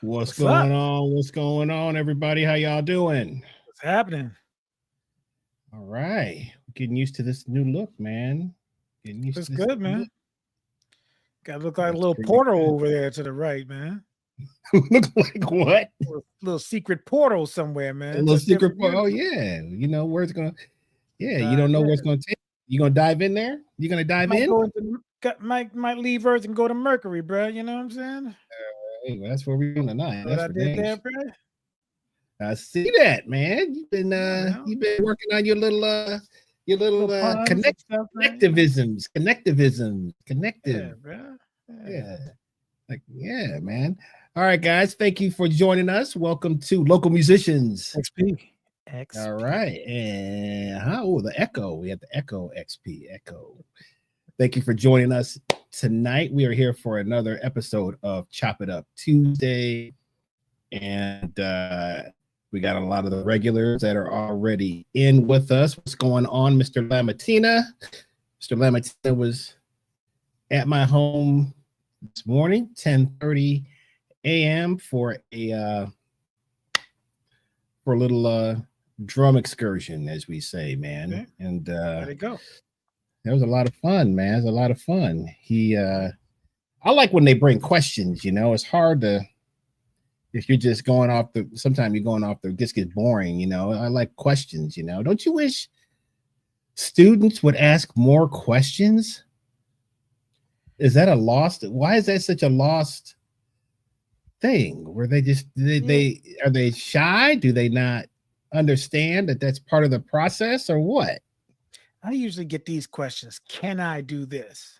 What's What's up? going on? What's going on, everybody? How y'all doing? What's happening? All right. Getting used to this new look, man. Getting used It's to this good, new look. man. Got to look like a That's little pretty portal good. over there to the right, man. Look like what? Little secret portal somewhere, A man. To little a secret. different Oh, universe. yeah. You know where it's going to. Yeah, you don't Dive know where it's in. going to take. You going to dive in there? You going to dive Might in? go into might leave Earth and go to Mercury, bro. You know what I'm saying? Hey, well, that's where we're going tonight. What That's I for did dang there, sure. bro? I see that, man. Yeah, man. You've been working on your little Little puns and stuff, man. You know? Yeah, connective. bro. Yeah. Yeah. Like, yeah, man. All right, guys. Thank you for joining us. Welcome to Local Musicians. XP. All XP. right. And the Echo. We have the Echo XP. Echo. Thank you for joining us tonight. We are here for another episode of Chop It Up Tuesday. And we got a lot of the regulars that are already in with us. What's going on, Mr. Lamatina? Mr. Lamatina was at my home this morning, 10:30 a.m. for a little drum excursion, as we say, man. Okay. And There you go. that was a lot of fun, man. It was a lot of fun. I like when they bring questions. It's hard to, if you're just going off sometimes you're going off just gets boring. I like questions. Don't you wish students would ask more questions? Is that why is that such a lost thing where they just they are they shy? Do they not understand that that's part of the process, or what? I usually get these questions. Can I do this?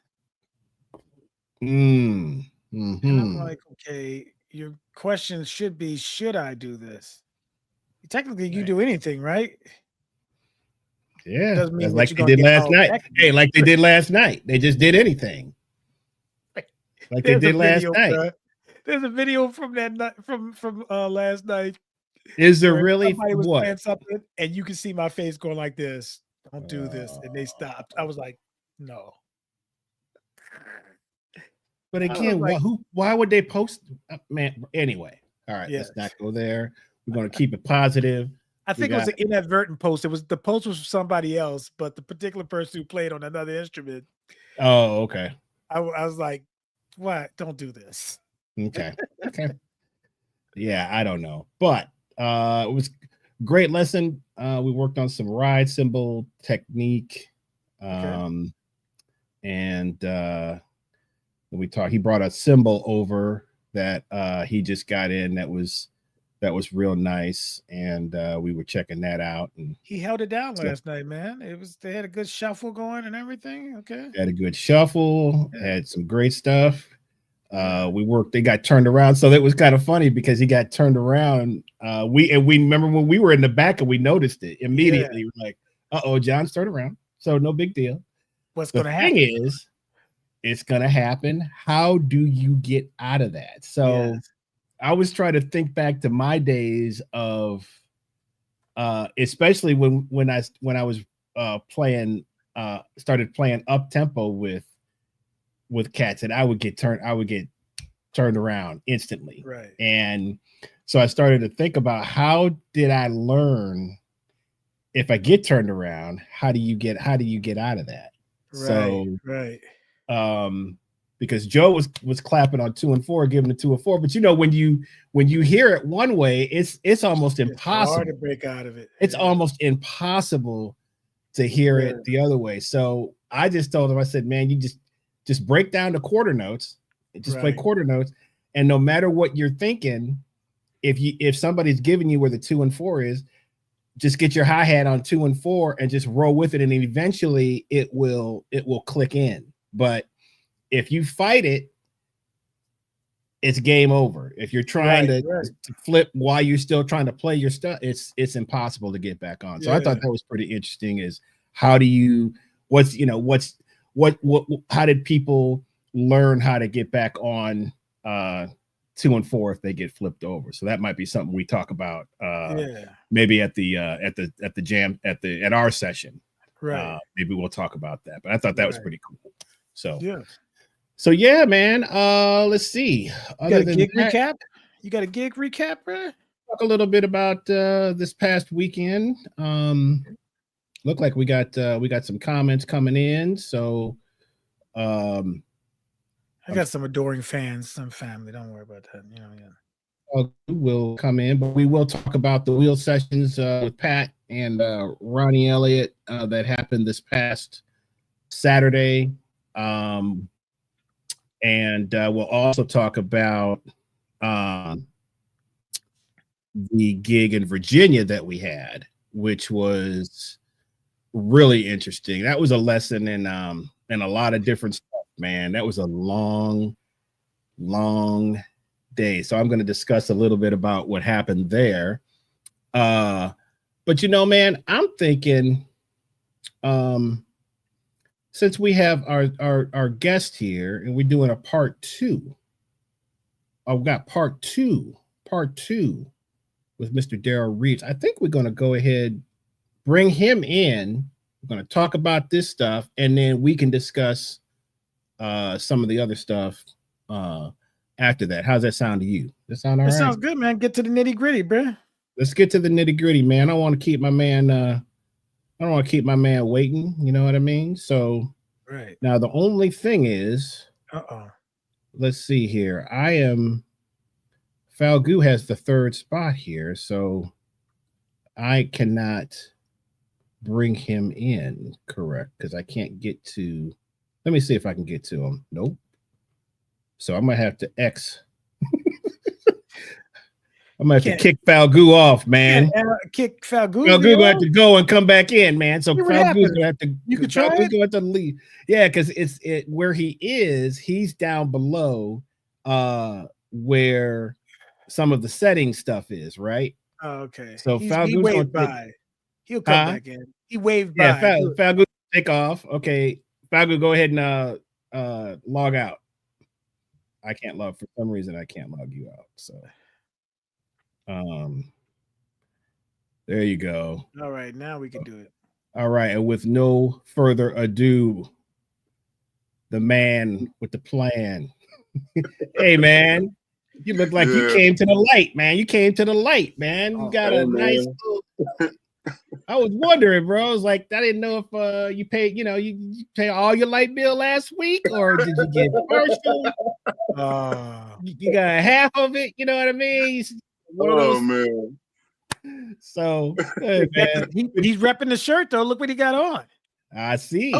Mm-hmm. And I'm like, okay, your question should be, should I do this? Technically, you do anything, right? Yeah, Doesn't mean that's that like you're they gonna did get last all night. Hey, technical. like they did last night. They just did anything. Like they There's a did last video, night. bro. There's a video from that night from last night Is there where really somebody was what? playing something, and you can see my face going like this. Don't do this, and they stopped. I was like, no. But I was again, like, why would they post? Man, anyway. All right, yes. let's not go there. We're going to keep it positive. I think it was an inadvertent post. The post was from somebody else, but the particular person who played on another instrument. Oh, okay. I was like, what? Don't do this. Okay. Yeah, I don't know. But it was a great lesson. We worked on some ride cymbal technique. And he brought a cymbal over that he just got in that was real nice, and we were checking that out. And he held it down last night, man. They had a good shuffle going and everything. Okay, had a good shuffle, had some great stuff. They got turned around, so it was kind of funny because he got turned around. We remember when we were in the back and we noticed it immediately. We're like, "Uh-oh, John's turned around." So no big deal. What's going to happen? The thing is, it's going to happen. How do you get out of that? So I was trying to think back to my days of, especially when I was playing, started playing up tempo with cats, and I would get turned around instantly. Right. And so I started to think about, how did I learn if I get turned around, how do you get out of that? Right. Because Joe was clapping on 2 and 4, giving the 2 and 4, but when you hear it one way, it's almost impossible. It's hard to break out of it. It's almost impossible to hear it the other way. So I just told him, I said, man, you just break down the quarter notes, just play quarter notes, and no matter what you're thinking, if somebody's giving you where the 2 and 4 is, just get your hi-hat on 2 and 4 and just roll with it, and then eventually it will click in. But if you fight it, it's game over. If you're trying to flip while you're still trying to play your stuff, it's impossible to get back on. So I thought that was pretty interesting. Is how did people learn how to get back on 2 and 4 if they get flipped over? So that might be something we talk about maybe at the jam at our session. Right. Maybe we'll talk about that. But I thought that was pretty cool. So yeah. So yeah, man. Let's see. You got a gig recap? You got a gig recap, bro? Talk a little bit about this past weekend. Look like we got some comments coming in. So I got some adoring fans, some family. Don't worry about that. will come in, but we will talk about the wheel sessions with Pat and Ronnie Elliott that happened this past Saturday. And we'll also talk about the gig in Virginia that we had, which was really interesting. That was a lesson in a lot of different stuff, man. That was a long day. So I'm going to discuss a little bit about what happened there. But man, I'm thinking since we have our guest here and we're doing a part two. I've got part two with Mr. Darryl Reeves. I think we're going to go ahead, bring him in. We're going to talk about this stuff, and then we can discuss some of the other stuff after that. How's that sound to you? Does that sound all right? That sounds good, man. Get to the nitty gritty, bro. Let's get to the nitty gritty, man. I don't want to keep my man. I don't want to keep my man waiting. You know what I mean? So, right now the only thing is, let's see here. Falgu has the third spot here, so I cannot bring him in, correct? Because I can't get to. Let me see if I can get to him. Nope. So I'm gonna have to X. I'm gonna have to kick Falgu off, man. Kick Falgu. Falgu gonna have to go and come back in, man. So Falgu's gonna have to. You could try. Falgu's gonna have to leave. Yeah, because it's where he is. He's down below, where some of the setting stuff is, right? Oh, okay. So Falgu's waved by. He'll come back in. He waved by. Yeah, Falgu take off. Okay, Falgu, go ahead and log out. I can't log for some reason. I can't log you out. So, there you go. All right, now we can do it. All right, and with no further ado, the man with the plan. Hey, man, you look like you came to the light, man. You came to the light, man. You got a nice little. I was wondering, bro. I was like, I didn't know if you paid, you pay all your light bill last week, or did you get partial? You got half of it. You know what I mean? Man. So, hey, man. He's repping the shirt though. Look what he got on. I see.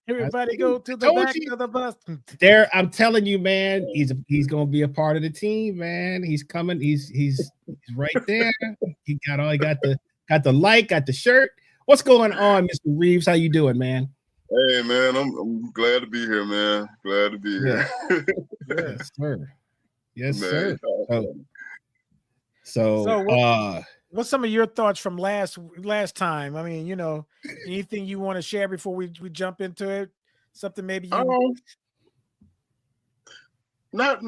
Everybody go to the back of the bus. There, I'm telling you, man. He's gonna be a part of the team, man. He's coming. He's right there. He got the light, got the shirt. What's going on, Mr. Reeves? How you doing, man? Hey, man, I'm glad to be here, man. Glad to be here. Yes, sir. Yes, man. Sir. So what's some of your thoughts from last time? I mean, anything you want to share before we jump into it? Something maybe you not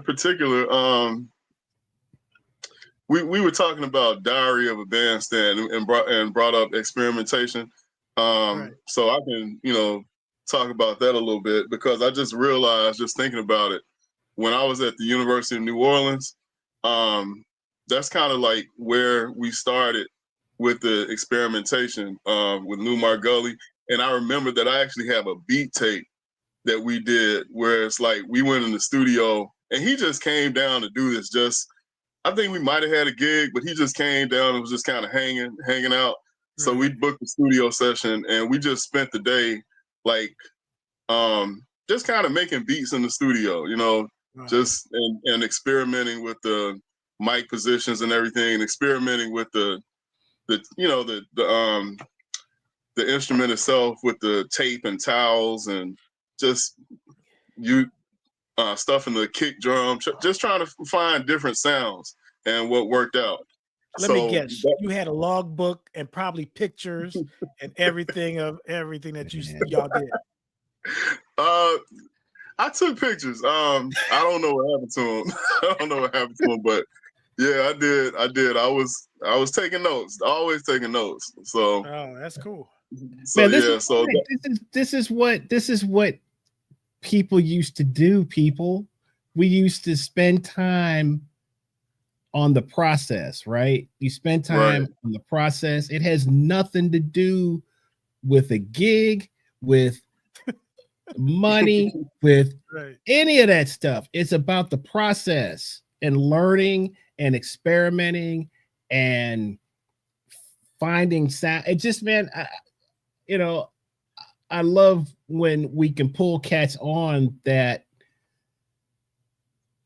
particular. We were talking about Diary of a Bandstand and brought up experimentation. Right. So I can, talk about that a little bit, because I just realized, just thinking about it, when I was at the University of New Orleans, that's kind of like where we started with the experimentation with Lou Margully. And I remember that I actually have a beat tape that we did where it's like we went in the studio and he just came down to do this. I think we might have had a gig, but he just came down and was just kind of hanging out. So we booked the studio session and we just spent the day like just kind of making beats in the studio, just and experimenting with the mic positions and everything, and experimenting with the instrument itself with the tape and towels, and just stuff in the kick drum, just trying to find different sounds and what worked out. Let me guess. You had a logbook and probably pictures and everything that y'all did. I took pictures. I don't know what happened to them. But yeah, I did. I was taking notes. Always taking notes. So that's cool. So man, this is what people used to do. People, we used to spend time on the process, right? You spend time on the process. It has nothing to do with a gig, with money, with any of that stuff. It's about the process and learning and experimenting and finding sound. It just, man, I love when we can pull cats on that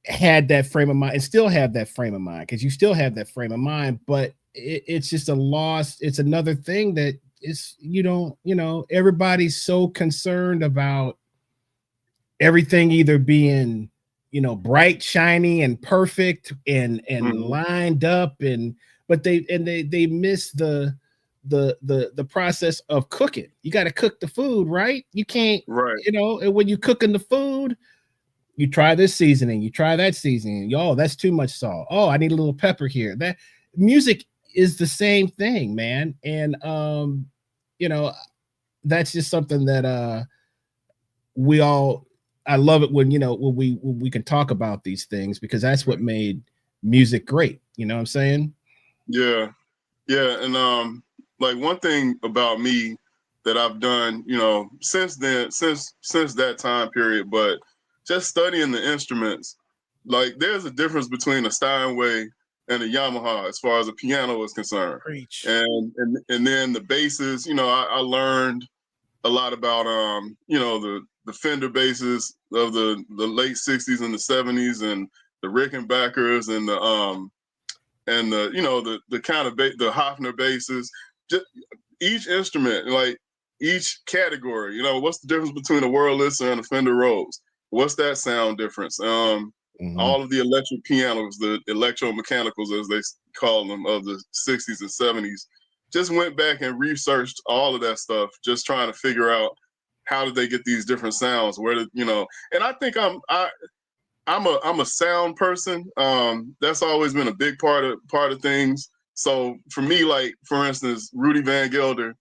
had that frame of mind and still have that frame of mind, because you still have that frame of mind, but it's just a loss. It's another thing that is, everybody's so concerned about everything either being, bright, shiny, and perfect and lined up, but they miss the process of cooking. You got to cook the food, right? You can't, and when you cooking the food, you try this seasoning, you try that seasoning. Oh, that's too much salt. Oh, I need a little pepper here. That music is the same thing, man. And that's just something that I love it when we can talk about these things, because that's what made music great. You know what I'm saying? Yeah. And like one thing about me that I've done, since then, since that time period, but just studying the instruments, like there's a difference between a Steinway and a Yamaha as far as a piano is concerned. Preach. And then the basses, I learned a lot about the Fender basses of the late 60s and the 70s, and the Rickenbackers and the kind of the Hofner basses. Just each instrument, like each category, what's the difference between a Wurlitzer and a Fender Rhodes? What's that sound difference? All of the electric pianos, the electromechanicals as they call them, of the 60s and 70s, just went back and researched all of that stuff, just trying to figure out how did they get these different sounds, where did, and I think I'm a sound person. That's always been a big part of things. So for me, like for instance, Rudy Van Gelder,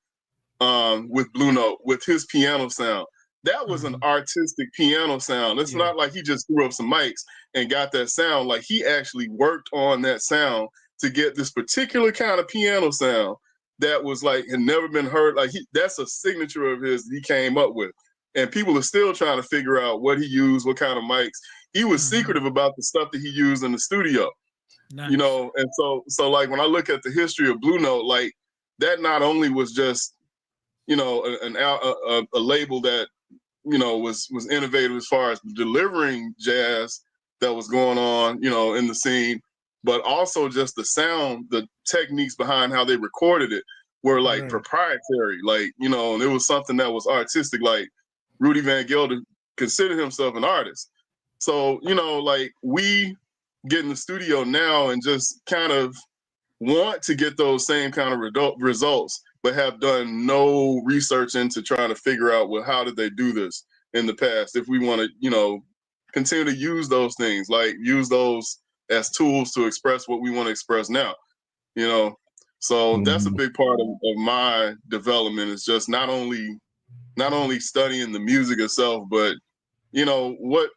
with Blue Note, with his piano sound, that was an artistic piano sound. It's not like he just threw up some mics and got that sound. Like he actually worked on that sound to get this particular kind of piano sound that was like had never been heard. Like that's a signature of his that he came up with, and people are still trying to figure out what he used, what kind of mics. He was secretive about the stuff that he used in the studio. Nice. And so like when I look at the history of Blue Note, like that not only was just a label that was innovative as far as delivering jazz that was going on in the scene, but also just the sound, the techniques behind how they recorded it were like proprietary, like and it was something that was artistic. Like Rudy Van Gelder considered himself an artist. So like we get in the studio now and just kind of want to get those same kind of results, but have done no research into trying to figure out, well, how did they do this in the past? If we want to, continue to use those things, like use those as tools to express what we want to express now, So that's a big part of my development, is just not only studying the music itself, but what,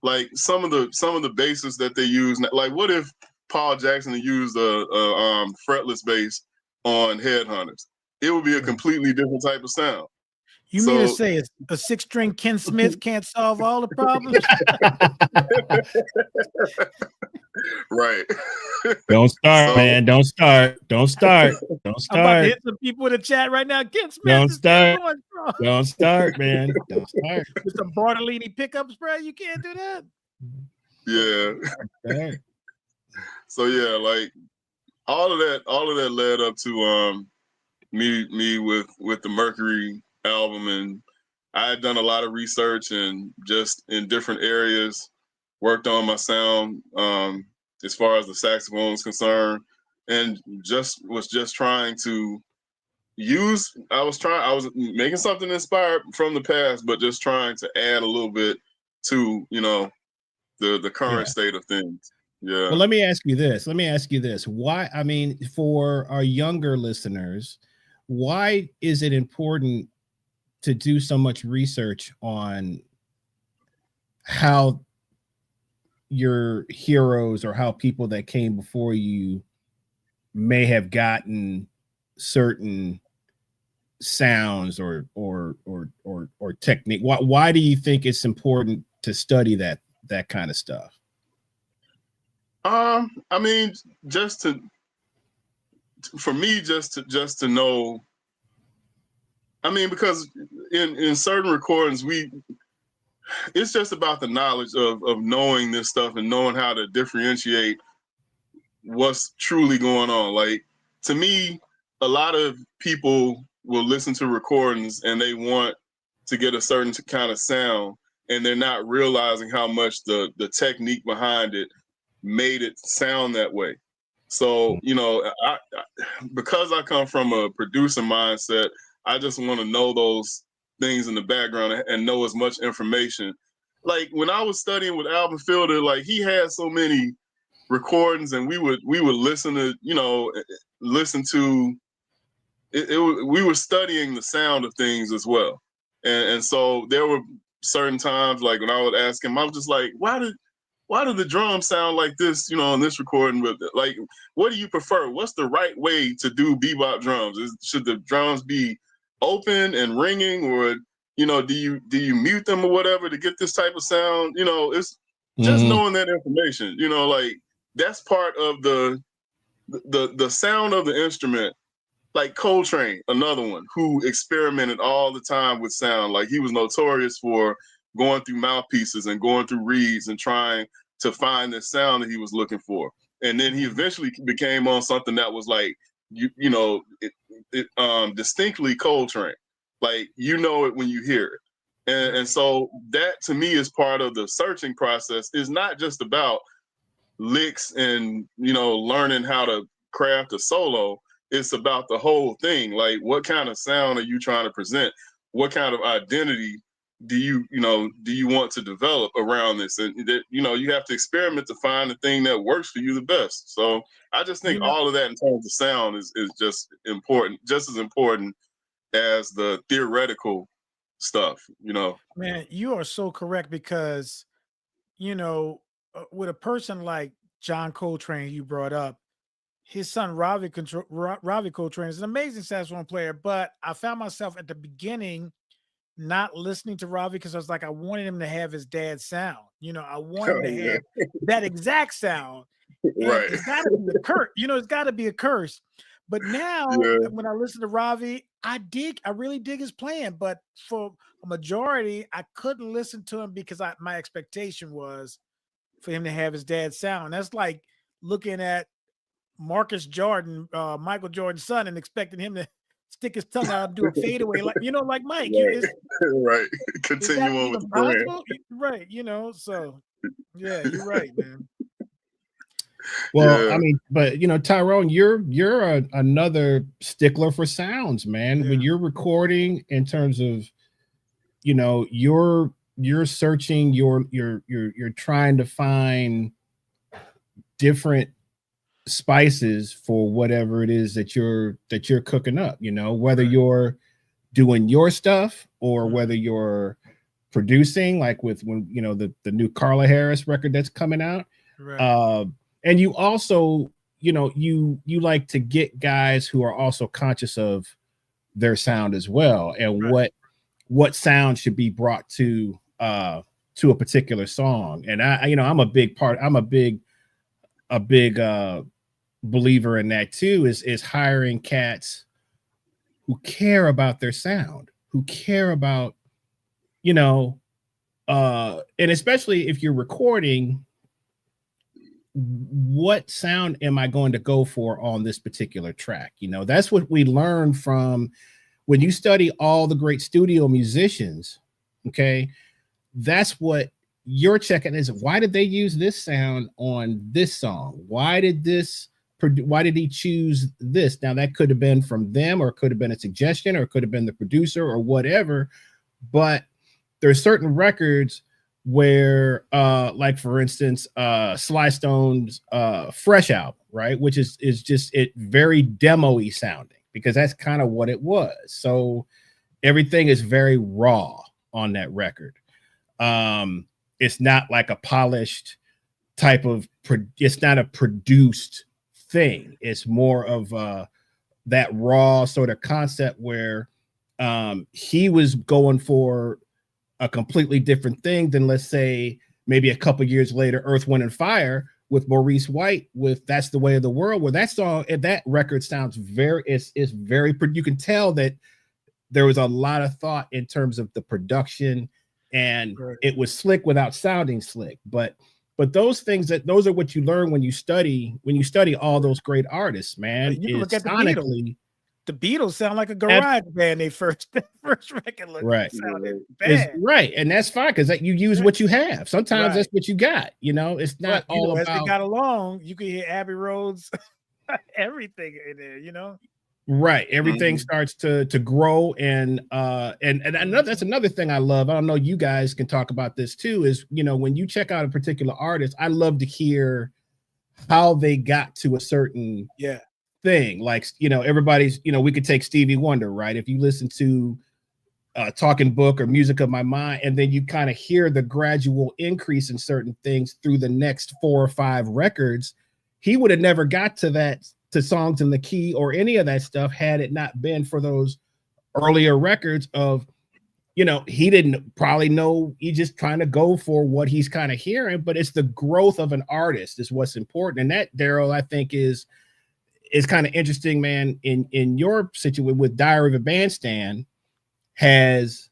like some of the basses that they use. Like, what if Paul Jackson had used a fretless bass on Headhunters? It would be a completely different type of sound. You mean to say a 6-string Ken Smith can't solve all the problems? Right. Don't start, man. Don't start. Don't start. Don't start. I'm about to hit some people in the chat right now. Ken Smith. Don't start. Don't start, man. Don't start. With some Bartolini pickup spray, you can't do that. Yeah. So yeah, like all of that led up to me with the Mercury album, and I had done a lot of research and just in different areas worked on my sound as far as the saxophone is concerned, and was trying to I was making something inspired from the past, but just trying to add a little bit to the current state of things. Yeah. Well, let me ask you this. Why, for our younger listeners, why is it important to do so much research on how your heroes or how people that came before you may have gotten certain sounds or technique? Why do you think it's important to study that kind of stuff? I mean, for me, just to know. I mean, because in certain recordings, it's just about the knowledge of knowing this stuff and knowing how to differentiate what's truly going on. Like, to me, a lot of people will listen to recordings and they want to get a certain kind of sound, and they're not realizing how much the technique behind it made it sound that way. So, because I come from a producer mindset, I just want to know those things in the background and know as much information. Like when I was studying with Alvin Fielder, like he had so many recordings, and we would listen to we were studying the sound of things as well, and so there were certain times like when I would ask him, I was just like, why do the drums sound like this, on this recording? But like, what do you prefer? What's the right way to do bebop drums? Should the drums be open and ringing, or do you mute them or whatever to get this type of sound? It's just knowing that information. Like that's part of the sound of the instrument. Like Coltrane, another one who experimented all the time with sound. Like he was notorious for going through mouthpieces and going through reeds and trying to find the sound that he was looking for. And then he eventually became on something that was like, distinctly Coltrane. Like, it when you hear it. And so that to me is part of the searching process. Is not just about licks and, learning how to craft a solo. It's about the whole thing. Like, what kind of sound are you trying to present? What kind of identity do you want to develop around this? And that, you have to experiment to find the thing that works for you the best. So I just think all of that in terms of sound is just important, just as important as the theoretical stuff, Man, you are so correct because, with a person like John Coltrane you brought up, his son Ravi Coltrane is an amazing saxophone player, but I found myself at the beginning not listening to Ravi because I was like, I wanted him to have his dad's sound. I want him to have that exact sound. And right? it's got to be a curse. It's got to be a curse. But now, when I listen to Ravi, I really dig his playing. But for a majority, I couldn't listen to him because my expectation was for him to have his dad's sound. That's like looking at Marcus Jordan, Michael Jordan's son, and expecting him to stick his tongue out and do a fadeaway, like Mike. Right. Continue on with the brand. Right. So yeah, you're right, man. Well, I mean, but Tyrone, you're another stickler for sounds, man. Yeah. When you're recording, in terms of, you're searching, you're trying to find different spices for whatever it is that you're cooking up, whether you're doing your stuff or whether you're producing, like with the new Carla Harris record that's coming out. Right. And you also, you like to get guys who are also conscious of their sound as well, and what sound should be brought to a particular song. And I'm a big believer in that too, is hiring cats who care about their sound, who care about, and especially if you're recording, what sound am I going to go for on this particular track? That's what we learn from when you study all the great studio musicians. Okay. That's what you're checking is, why did they use this sound on this song? Why did he choose this? Now that could have been from them, or it could have been a suggestion, or it could have been the producer or whatever. But there's certain records where like for instance Sly Stone's Fresh album, right, which is just very demo-y sounding, because that's kind of what it was. So everything is very raw on that record. It's not like a polished type of it's not a produced thing. It's more of that raw sort of concept where he was going for a completely different thing than, let's say, maybe a couple years later, Earth, Wind, and Fire with Maurice White with That's the Way of the World, where that song, that record sounds it's very, you can tell that there was a lot of thought in terms of the production, and it was slick without sounding slick. But those things, those are what you learn when you study all those great artists, man. You look at sonically, the Beatles sound like a garage band. They first record sounded bad. Right, and that's fine because you use what you have. Sometimes that's what you got. It's not all about. As they got along, you could hear Abbey Road's everything in there. Right, everything starts to grow, and that's another thing I love. I don't know, you guys can talk about this too. Is when you check out a particular artist, I love to hear how they got to a certain thing. Like everybody's we could take Stevie Wonder, right? If you listen to Talking Book or Music of My Mind, and then you kind of hear the gradual increase in certain things through the next 4 or 5 records, he would have never got to Songs in the Key or any of that stuff had it not been for those earlier records of he didn't probably know, he's just trying to go for what he's kind of hearing, but it's the growth of an artist is what's important. And that, Darryl, I think is kind of interesting, man. In your situation with Diary of a Bandstand has,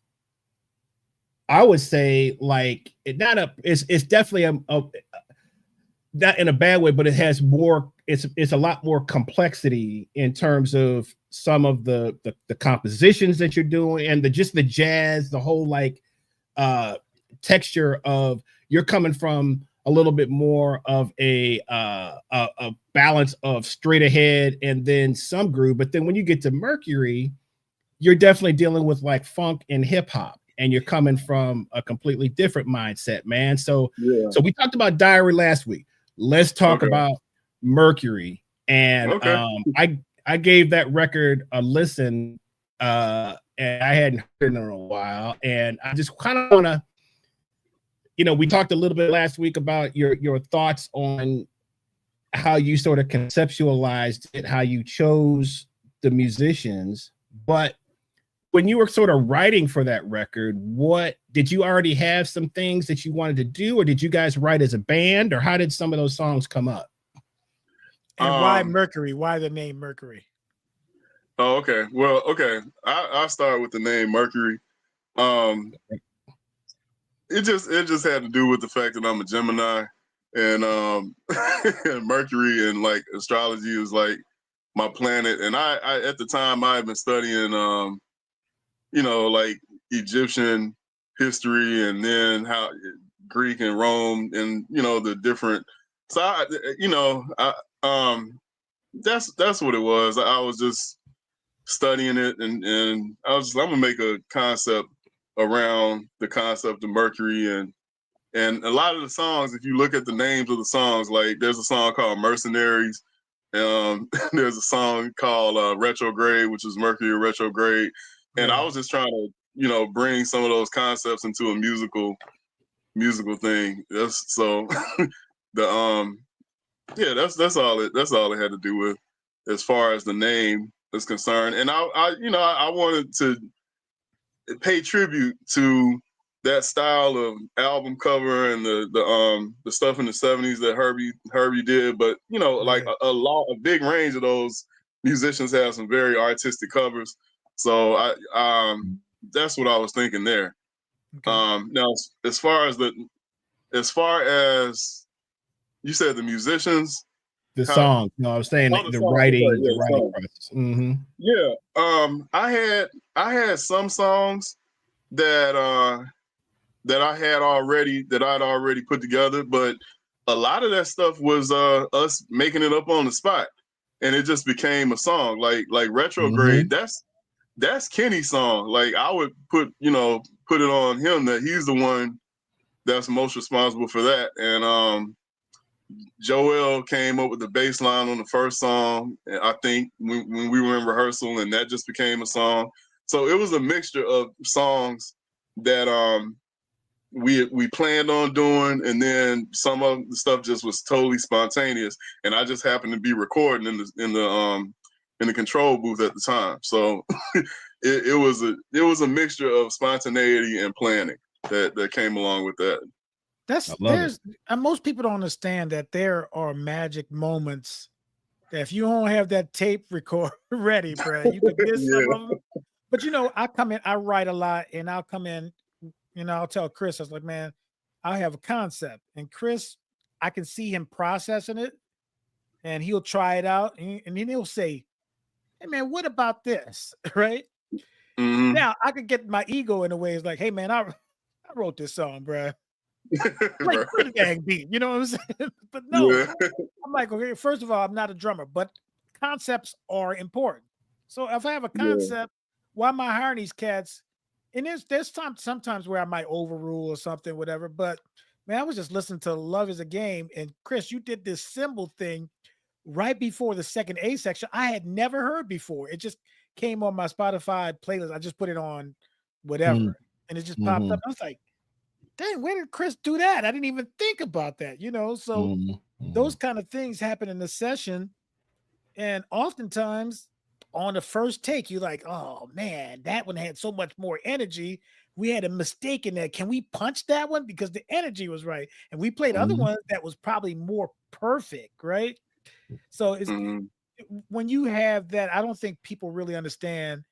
I would say, like, it's definitely a not in a bad way, but it has more, it's a lot more complexity in terms of some of the compositions that you're doing, and just the jazz, the whole like texture of, you're coming from a little bit more of a balance of straight ahead and then some groove. But then when you get to Mercury, you're definitely dealing with like funk and hip hop, and you're coming from a completely different mindset, man. So we talked about Diary last week. Let's talk about Mercury. And I gave that record a listen, and I hadn't heard it in a while. And I just kind of want to, we talked a little bit last week about your thoughts on how you sort of conceptualized it, how you chose the musicians. But when you were sort of writing for that record, what did you already have some things that you wanted to do, or did you guys write as a band, or how did some of those songs come up? And why Mercury? Why the name Mercury? Oh, okay. Well, okay. I'll start with the name Mercury. It just had to do with the fact that I'm a Gemini, and and Mercury and like astrology is like my planet. And I at the time I had been studying like Egyptian history, and then how Greek and Rome, and the different. So that's what it was. I was just studying it, and I was I'm gonna make a concept around the concept of Mercury, and a lot of the songs, if you look at the names of the songs, like there's a song called Mercenaries. There's a song called Retrograde, which is Mercury retrograde. And I was just trying to, bring some of those concepts into a musical thing. That's so that's all it had to do with as far as the name is concerned. And I wanted to pay tribute to that style of album cover and the stuff in the 70s that Herbie did. But like a big range of those musicians have some very artistic covers. So that's what I was thinking there. Okay. Now, as far as you said, the musicians, the song. No, I was saying the writing, the writing process. Mm-hmm. Yeah. I had some songs that I'd already put together, but a lot of that stuff was us making it up on the spot, and it just became a song. Like Retrograde. Mm-hmm. That's Kenny's song. Like I would put it on him that he's the one that's most responsible for that. And Joel came up with the bass line on the first song, I think, when we were in rehearsal, and that just became a song. So it was a mixture of songs that we planned on doing, and then some of the stuff just was totally spontaneous, and I just happened to be recording in the control booth at the time. So it was a mixture of spontaneity and planning that came along with that. Most people don't understand that there are magic moments that if you don't have that tape record ready, bro, you could miss some of them. But I come in, I write a lot, and I'll come in, I'll tell Chris, I was like, man, I have a concept. And Chris, I can see him processing it, and he'll try it out, and then he'll say, hey man, what about this? Right? Mm-hmm. Now I could get my ego in the way. It's like, hey man, I wrote this song, bro. Like the gang beat, you know what I'm saying? But no, I'm like, okay, first of all, I'm not a drummer, but concepts are important. So if I have a concept, why am I hiring these cats? And there's sometimes where I might overrule or something, whatever. But man, I was just listening to Love Is a Game, and Chris, you did this cymbal thing right before the second A section. I had never heard before. It just came on my Spotify playlist. I just put it on whatever, and it just popped up. I was like, dang, where did Chris do that? I didn't even think about that, So those kind of things happen in the session. And oftentimes on the first take, you're like, oh man, that one had so much more energy. We had a mistake in that. Can we punch that one? Because the energy was right. And we played other ones that was probably more perfect, right? So it's when you have that, I don't think people really understand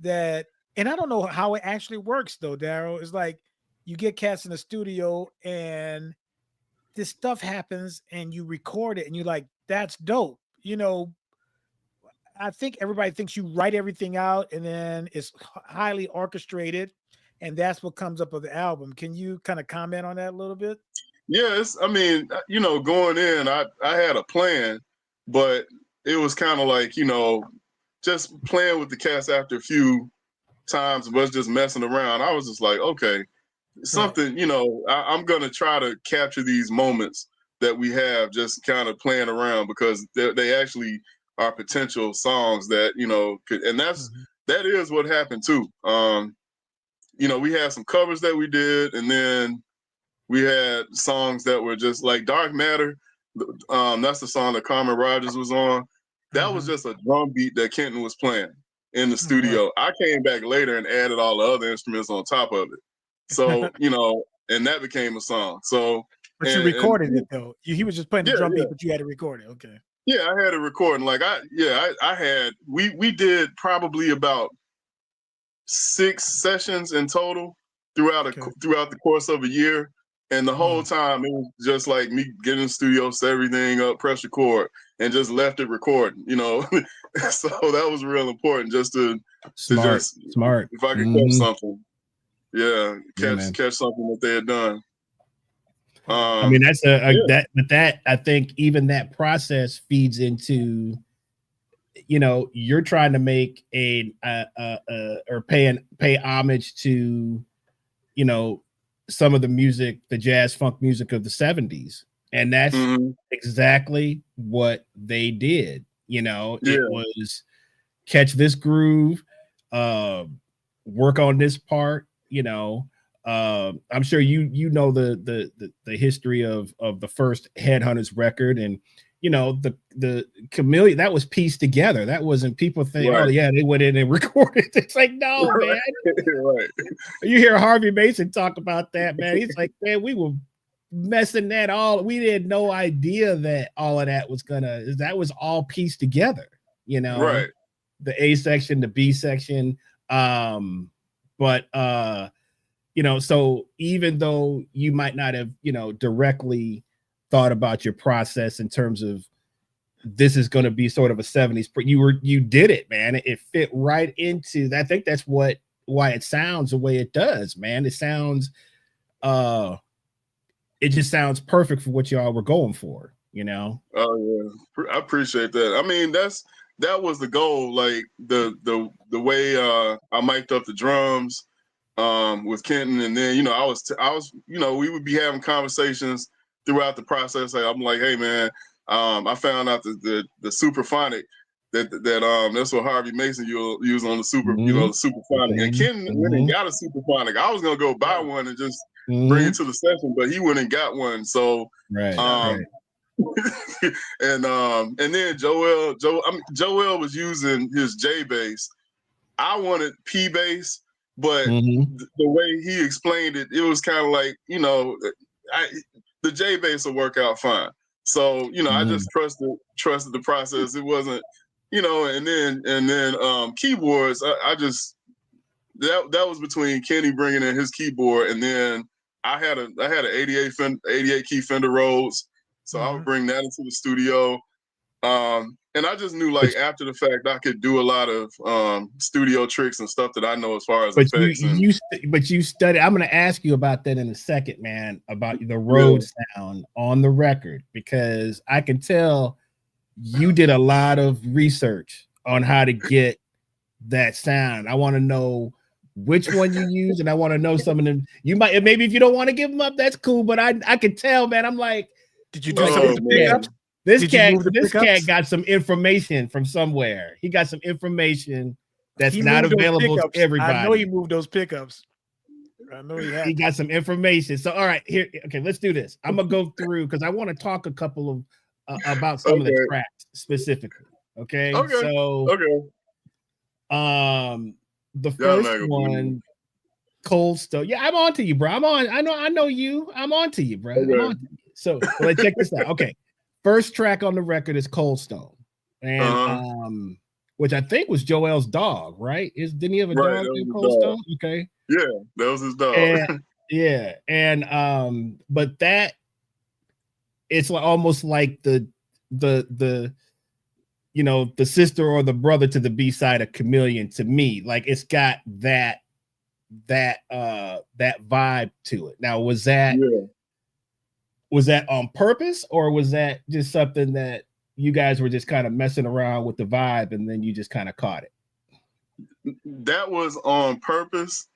that. And I don't know how it actually works though, Darryl. It's like you get cats in the studio and this stuff happens and you record it and you're like, that's dope. I think everybody thinks you write everything out and then it's highly orchestrated and that's what comes up with the album. Can you kind of comment on that a little bit? Yes. I mean, going in, I had a plan, but it was kind of like, just playing with the cats after a few times, was just messing around. I was just like, okay, something, I'm going to try to capture these moments that we have just kind of playing around because they actually are potential songs that, could, and that is what happened too. We had some covers that we did, and then we had songs that were just like Dark Matter. That's the song that Carmen Rogers was on. That was just a drum beat that Kenton was playing in the studio. I came back later and added all the other instruments on top of it. So, and that became a song. So, but you recorded it though. He was just playing the drum beat, but you had to record it. Okay. Yeah, I had a recording. Like we did probably about 6 sessions in total throughout the course of a year. And the whole time it was just like me getting in the studio, set everything up, press record, and just left it recording, So that was real important just to smart. If I could catch something. Yeah, catch something that they had done. I mean, that's that I think even that process feeds into, you're trying to make or pay homage to, some of the music, the jazz funk music of the 70s. And that's exactly what they did. It was catch this groove, work on this part, I'm sure the history of the first Headhunters record, and the Chameleon, that was pieced together. That wasn't people think, oh yeah, they went in and recorded. It's like, no, man. Right. You hear Harvey Mason talk about that, man. He's like, man, we were messing that all. We had no idea that all of that was all pieced together. Right. The A section, the B section, but so even though you might not have, directly thought about your process in terms of this is going to be sort of a 70s, but you did it, man. It fit right into that. I think that's why it sounds the way it does, man. It sounds, it just sounds perfect for what y'all were going for, Oh yeah, I appreciate that. I mean, that was the goal. Like the way I mic'd up the drums with Kenton, and then I was we would be having conversations throughout the process. I'm like, hey man, I found out that the Superphonic that's what Harvey Mason used on the the Superphonic, and Kenton went and got a Superphonic. I was gonna go buy one and just bring it to the session, but he went and got one. So right. and then Joel was using his J bass. I wanted P bass, but the way he explained it, it was kind of like, the J bass will work out fine. So, I just trusted the process. It wasn't, and then keyboards, I just that was between Kenny bringing in his keyboard, and then I had an 88 key Fender Rhodes, so I would bring that into the studio. And I just knew, like, after the fact, I could do a lot of studio tricks and stuff that I know as far as effects. But you studied. I'm going to ask you about that in a second, man, about the Rhodes sound on the record, because I can tell you did a lot of research on how to get that sound. I want to know which one you use, and I want to know some of them. You might, maybe if you don't want to give them up, that's cool. But I could tell, man. I'm like, did you do some of the pickups? This cat got some information from somewhere. He got some information that's not available to everybody. I know he moved those pickups. I know he had. He got some information. So, all right, here. Okay, let's do this. I'm gonna go through because I want to talk a couple of about some of the tracks specifically. Okay. So, the first one, Cold Stone. Yeah, I'm on to you, bro. I know you. I'm on to you, bro. Okay. I'm on to you. So, let's check this out. Okay. First track on the record is Cold Stone, and which I think was Joel's dog, right? Didn't he have a dog named Cold Stone? Okay, yeah, that was his dog. But that it's like almost like the the sister or the brother to the B side of Chameleon to me. Like it's got that vibe to it. Now, was that on purpose, or was that just something that you guys were just kind of messing around with the vibe and then you just kind of caught it? That was on purpose.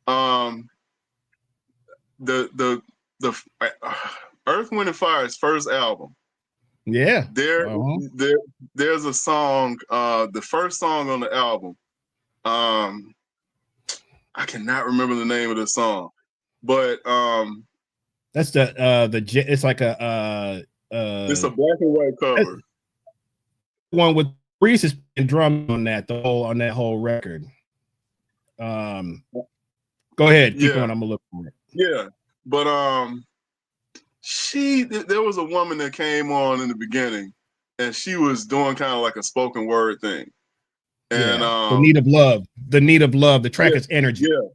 The Earth, Wind and Fire's first album. Yeah. There's a song, the first song on the album. I cannot remember the name of the song, but that's it's like it's a black and white cover. One with Reeves has been drumming on that whole record. Go ahead, keep going. I'm gonna look for it. Yeah, but there was a woman that came on in the beginning, and she was doing kind of like a spoken word thing. And the need of love. The track is Energy. Yeah.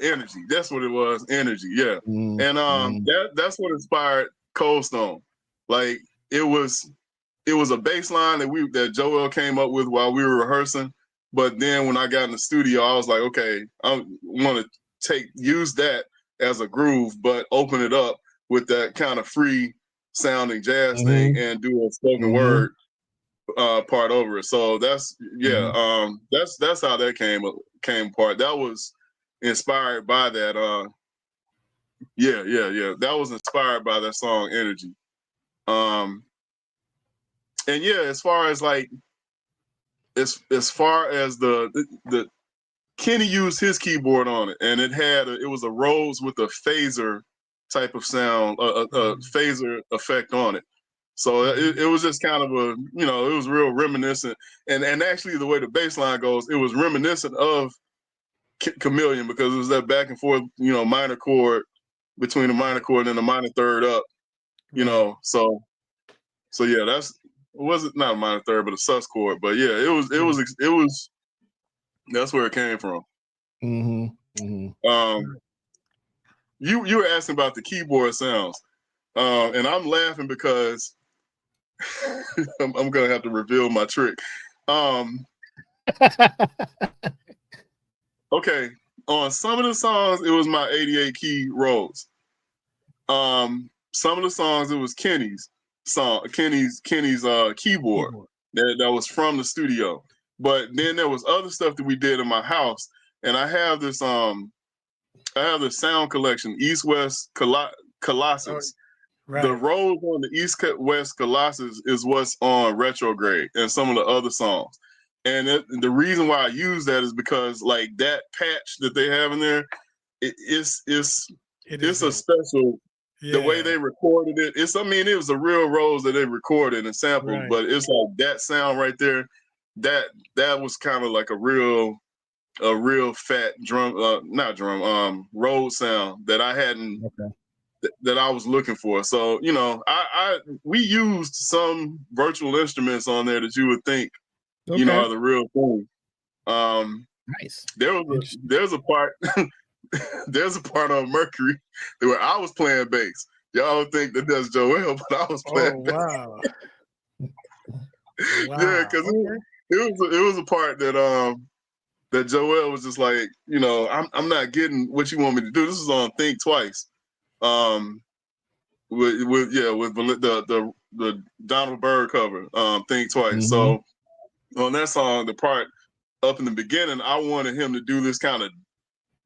Energy. That's what it was. Energy. Yeah. And that's what inspired Cold Stone. Like it was a bass line that Joel came up with while we were rehearsing. But then when I got in the studio, I was like, okay, I want to use that as a groove, but open it up with that kind of free sounding jazz thing and do a spoken word part over it. So that's how that came apart. That was inspired by that. That was inspired by that song Energy. And as far as like as far as the Kenny used his keyboard on it, and it was a Rhodes with a phaser type of sound, a phaser effect on it. So it was just kind of it was real reminiscent. And actually the way the bass line goes, it was reminiscent of Chameleon, because it was that back and forth, minor chord between the minor chord and the minor third up, So yeah, it wasn't not a minor third, but a sus chord. But yeah, it was. That's where it came from. You were asking about the keyboard sounds, and I'm laughing because I'm gonna have to reveal my trick. Okay, on some of the songs it was my 88 key Rhodes. Some of the songs it was Kenny's keyboard that was from the studio. But then there was other stuff that we did in my house, and I have this sound collection, East West Colossus. Right. The Rhodes on the East West Colossus is what's on Retrograde and some of the other songs. And the reason why I use that is because like that patch that they have in there, it's a special. Yeah. The way they recorded it, it was a real Rose that they recorded and sampled, but it's like that sound right there. That was kind of like a real fat drum, Rose sound that I hadn't. Okay. That I was looking for. So, we used some virtual instruments on there that you would think, are the real thing. Nice. There's a part there's a part on Mercury where I was playing bass. Y'all don't think that that's Joel, but I was playing bass. Wow. Yeah, because it was a part that Joel was just like, I'm not getting what you want me to do. This is on Think Twice. With the Donald Byrd cover, Think Twice. Mm-hmm. So on that song, the part up in the beginning, I wanted him to do this kind of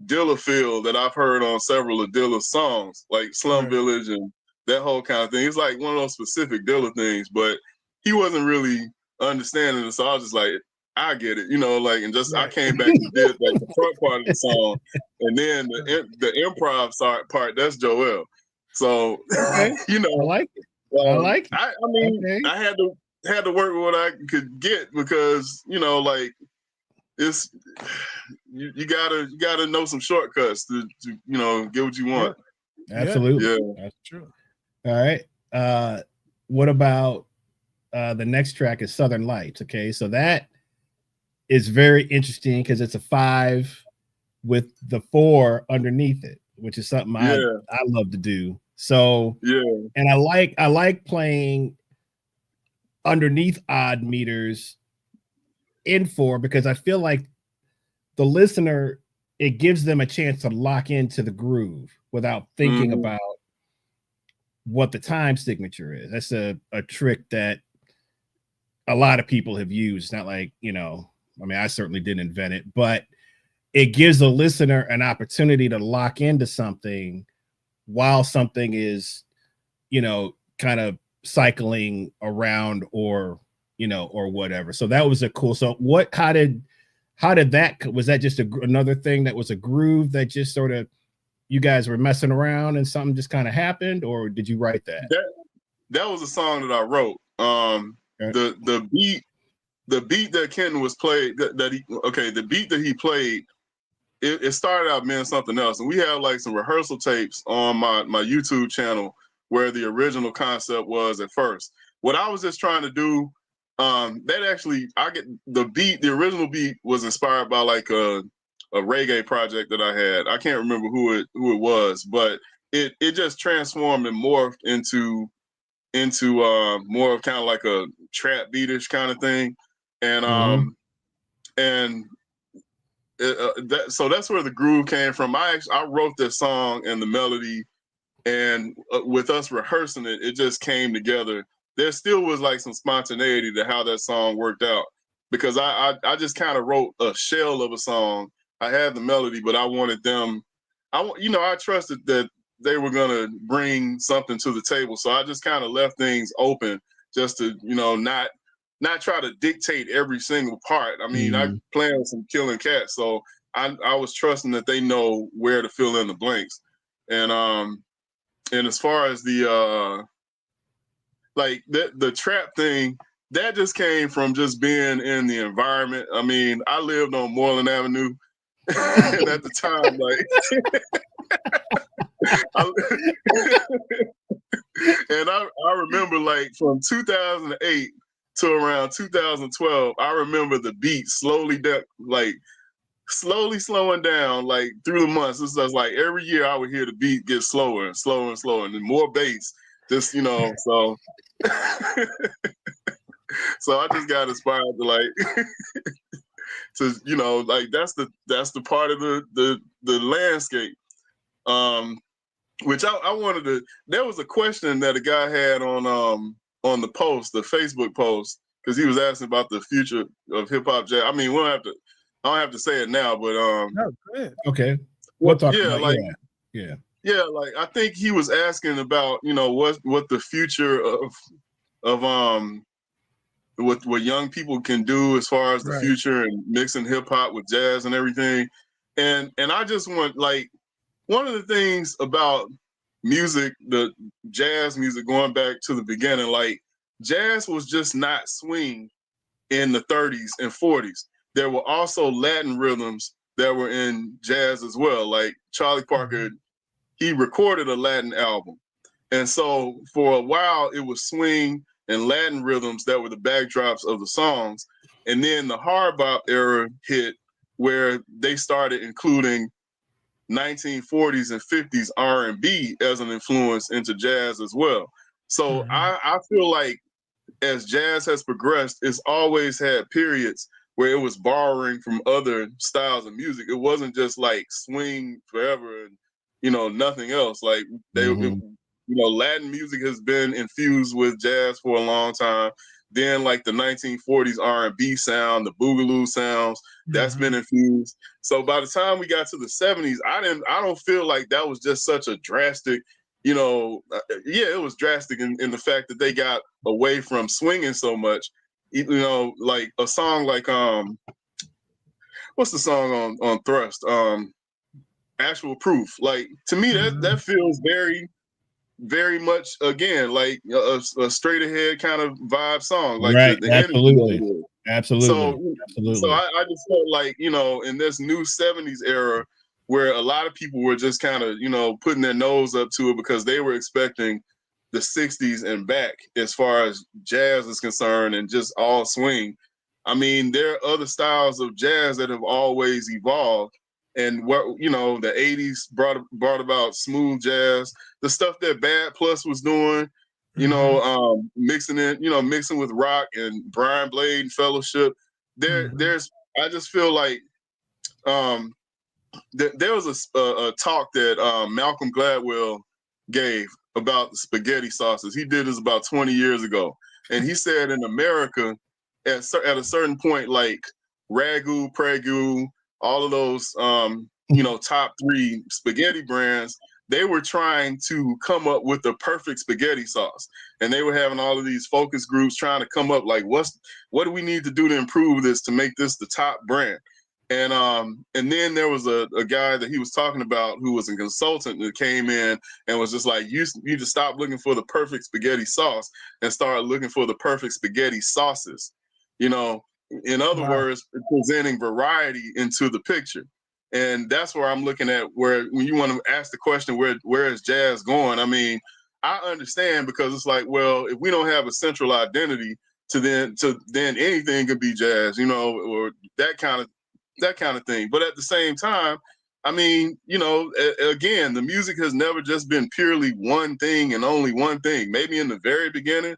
Dilla feel that I've heard on several of Dilla's songs, like Slum Village and that whole kind of thing. It's like one of those specific Dilla things, but he wasn't really understanding it. So I was just like, I get it, and just I came back and did like the front part of the song, and then the improv part, that's Joel. So I like it. I like it. I mean, I had to work with what I could get because it's you gotta know some shortcuts to get what you want. Absolutely, yeah. That's true. All right. What about the next track is Southern Lights? Okay, so that is very interesting because it's a 5 with the 4 underneath it, which is something I love to do. So and I like playing underneath odd meters in 4 because I feel like the listener, it gives them a chance to lock into the groove without thinking about what the time signature is. That's a trick that a lot of people have used. It's not like, I certainly didn't invent it, but it gives the listener an opportunity to lock into something while something is, kind of cycling around or whatever. So that was a cool. So how did that, was that just another thing that was a groove that just sort of, you guys were messing around and something just kind of happened, or did you write that? That was a song that I wrote. The beat that Kenton was played, the beat that he played, it started out being something else. And we have like some rehearsal tapes on my YouTube channel where the original concept was at first. What I was just trying to do, the original beat was inspired by like a reggae project that I had. I can't remember who it was, but it just transformed and morphed into more of kind of like a trap beatish kind of thing. And so that's where the groove came from. I wrote this song and the melody, and with us rehearsing it, it just came together. There still was like some spontaneity to how that song worked out, because I just kind of wrote a shell of a song. I had the melody, but I wanted them. I trusted that they were gonna bring something to the table, so I just kind of left things open, just to not try to dictate every single part. I mean, I playing with some killing cats, so I was trusting that they know where to fill in the blanks. And as far as the the trap thing, that just came from just being in the environment. I mean, I lived on Moreland Avenue, and at the time, and I remember like from 2008 to around 2012, I remember the beat slowly slowing down, like through the months. This was like every year I would hear the beat get slower and slower and slower, and then more bass. Just so so I just got inspired to that's the part of the landscape. Which I wanted to. There was a question that a guy had on the post, the Facebook post, because he was asking about the future of hip hop jazz. I mean, I don't have to say it now, but no, good. Okay. We'll talk about like I think he was asking about what the future of what young people can do as far as the future and mixing hip hop with jazz and everything, and I just want one of the things about music, the jazz music, going back to the beginning, like jazz was just not swing in the 30s and 40s. There were also Latin rhythms that were in jazz as well. Like Charlie Parker, he recorded a Latin album. And so for a while, it was swing and Latin rhythms that were the backdrops of the songs. And then the hard bop era hit, where they started including 1940s and 50s R&B as an influence into jazz as well. So I feel like as jazz has progressed, it's always had periods where it was borrowing from other styles of music. It wasn't just like swing forever and, you know, nothing else. Like you know, Latin music has been infused with jazz for a long time. Then like the 1940s R&B sound, the boogaloo sounds, that's been infused. So by the time we got to the 70s, I don't feel like that was just such a drastic, you know, yeah, it was drastic in the fact that they got away from swinging so much. You know, like a song like what's the song on Thrust? Actual Proof. Like to me, that feels very much again like a straight ahead kind of vibe song, like right. the Absolutely. energy. Absolutely. So I just felt like, you know, in this new 70s era where a lot of people were just kind of, you know, putting their nose up to it because they were expecting the 60s and back as far as jazz is concerned and just all swing. I mean, there are other styles of jazz that have always evolved. And what, you know, the 80s brought about smooth jazz, the stuff that Bad Plus was doing, you know, mixing with rock and Brian Blade and Fellowship. There's I just feel like there was a talk that Malcolm Gladwell gave about the spaghetti sauces. He did this about 20 years ago. And he said in America, at a certain point, like Ragu, Pregu, all of those, you know, top 3 spaghetti brands, they were trying to come up with the perfect spaghetti sauce. And they were having all of these focus groups trying to come up like, what do we need to do to improve this, to make this the top brand? And then there was a guy that he was talking about who was a consultant that came in and was just like, you need to stop looking for the perfect spaghetti sauce and start looking for the perfect spaghetti sauces. You know, in other words, presenting variety into the picture. And that's where I'm looking at, where when you want to ask the question, where is jazz going? I mean, I understand, because it's like, well, if we don't have a central identity to then anything could be jazz, you know, or that kind of thing. But at the same time, I mean, you know, again, the music has never just been purely one thing and only one thing. Maybe in the very beginning,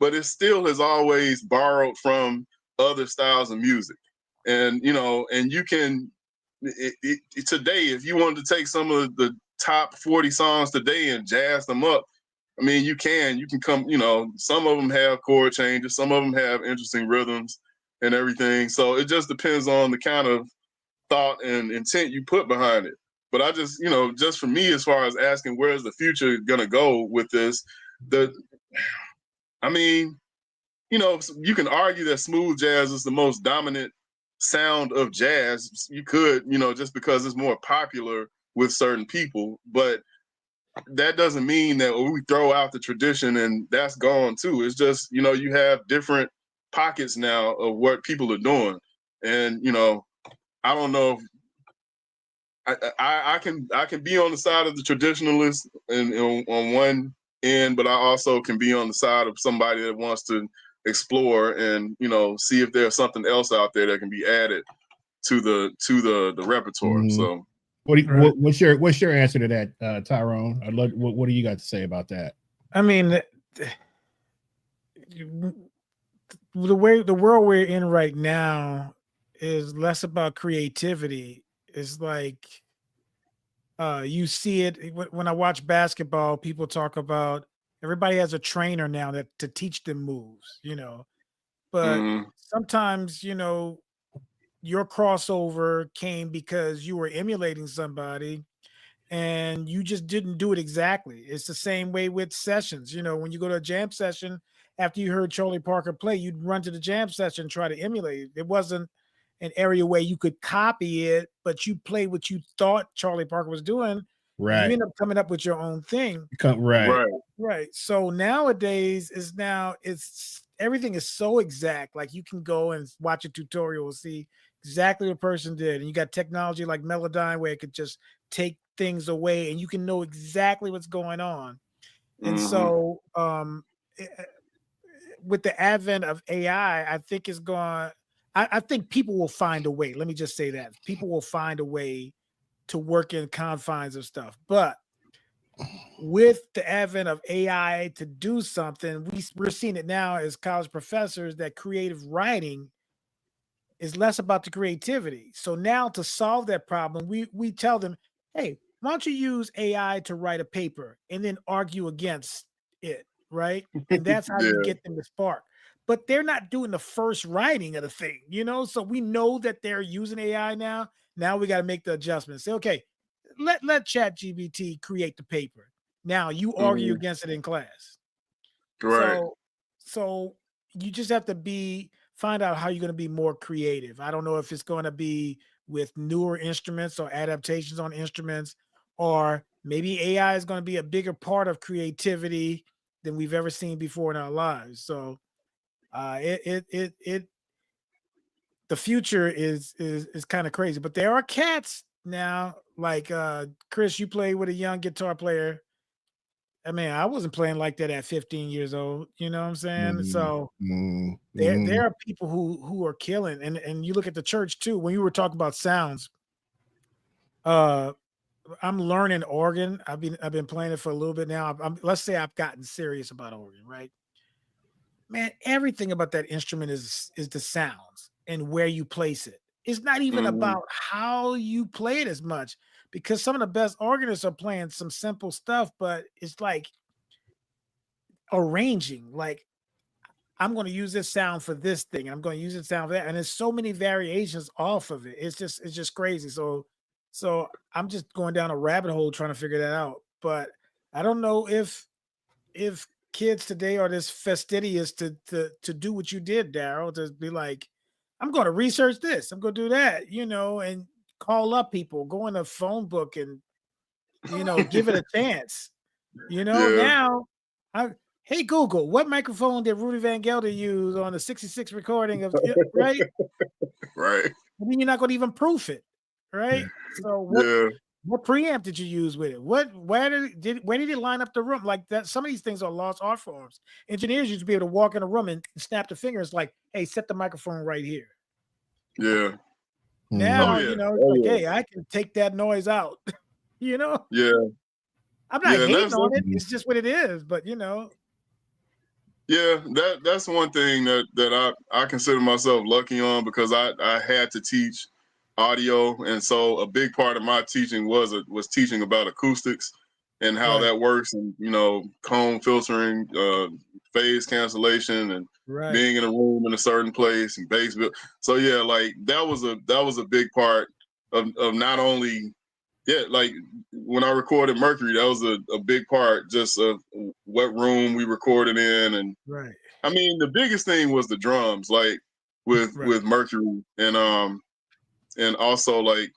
but it still has always borrowed from other styles of music. And, you know, and you can, today, if you wanted to take some of the top 40 songs today and jazz them up, I mean, you can come, you know, some of them have chord changes, some of them have interesting rhythms and everything. So it just depends on the kind of thought and intent you put behind it. But I just, you know, just for me, as far as asking where's the future gonna go with this, I mean, you know, you can argue that smooth jazz is the most dominant sound of jazz. You could, you know, just because it's more popular with certain people, but that doesn't mean that we throw out the tradition and that's gone too. It's just, you know, you have different pockets now of what people are doing. And, you know, I don't know if I can be on the side of the traditionalist and on one end, but I also can be on the side of somebody that wants to explore and, you know, see if there's something else out there that can be added to the repertoire. So what's your answer to that, Tyrone? I'd love, what do you got to say about that? I mean, the world we're in right now is less about creativity. It's like you see it when I watch basketball. People talk about everybody has a trainer now to teach them moves, you know. But sometimes, you know, your crossover came because you were emulating somebody and you just didn't do it exactly. It's the same way with sessions. You know, when you go to a jam session, after you heard Charlie Parker play, you'd run to the jam session and try to emulate it. It wasn't an area where you could copy it, but you play what you thought Charlie Parker was doing. Right. You end up coming up with your own thing. Right. So nowadays everything is so exact. Like you can go and watch a tutorial and see exactly what a person did. And you got technology like Melodyne where it could just take things away and you can know exactly what's going on. And so with the advent of AI, I think it's going. I think people will find a way. Let me just say that people will find a way to work in confines of stuff. But with the advent of AI to do something, we're seeing it now as college professors that creative writing is less about the creativity. So now to solve that problem, we tell them, hey, why don't you use AI to write a paper and then argue against it, right? And that's how you get them to spark. But they're not doing the first writing of the thing, So we know that they're using AI now. Now we got to make the adjustments. Say, okay, let ChatGPT create the paper. Now you argue against it in class. Right. So you just have to find out how you're going to be more creative. I don't know if it's going to be with newer instruments or adaptations on instruments, or maybe AI is going to be a bigger part of creativity than we've ever seen before in our lives. So the future is kind of crazy, but there are cats now. Like Chris, you play with a young guitar player. I mean, I wasn't playing like that at 15 years old. You know what I'm saying? So there are people who are killing, and you look at the church too. When you were talking about sounds, I'm learning organ. I've been playing it for a little bit now. Let's say I've gotten serious about organ, right? Man, everything about that instrument is the sounds and where you place it. It's not even about how you play it as much, because some of the best organists are playing some simple stuff, but it's like arranging. Like, I'm going to use this sound for this thing. I'm going to use this sound for that. And there's so many variations off of it. It's just crazy. So I'm just going down a rabbit hole trying to figure that out. But I don't know if kids today are this fastidious to do what you did, Darryl, to be like, I'm going to research this, I'm going to do that, and call up people, go in a phone book and give it a chance. Now hey Google, what microphone did Rudy Van Gelder use on the 66 recording of right? Right. I mean, you're not going to even proof it, right? So what preamp did you use with it? Where did it line up the room? Like that, some of these things are lost art forms. Engineers used to be able to walk in a room and snap the fingers like, hey, set the microphone right here. Yeah. Now, hey, I can take that noise out. Yeah. I'm not hating on it. It's just what it is, but Yeah, that's one thing that I consider myself lucky on, because I had to teach audio, and so a big part of my teaching was teaching about acoustics and how that works, and comb filtering, phase cancellation, and being in a room in a certain place, and bass build. So yeah, like that was a big part of not only like when I recorded Mercury, that was a big part just of what room we recorded in, and I mean the biggest thing was the drums, like with Mercury, and also like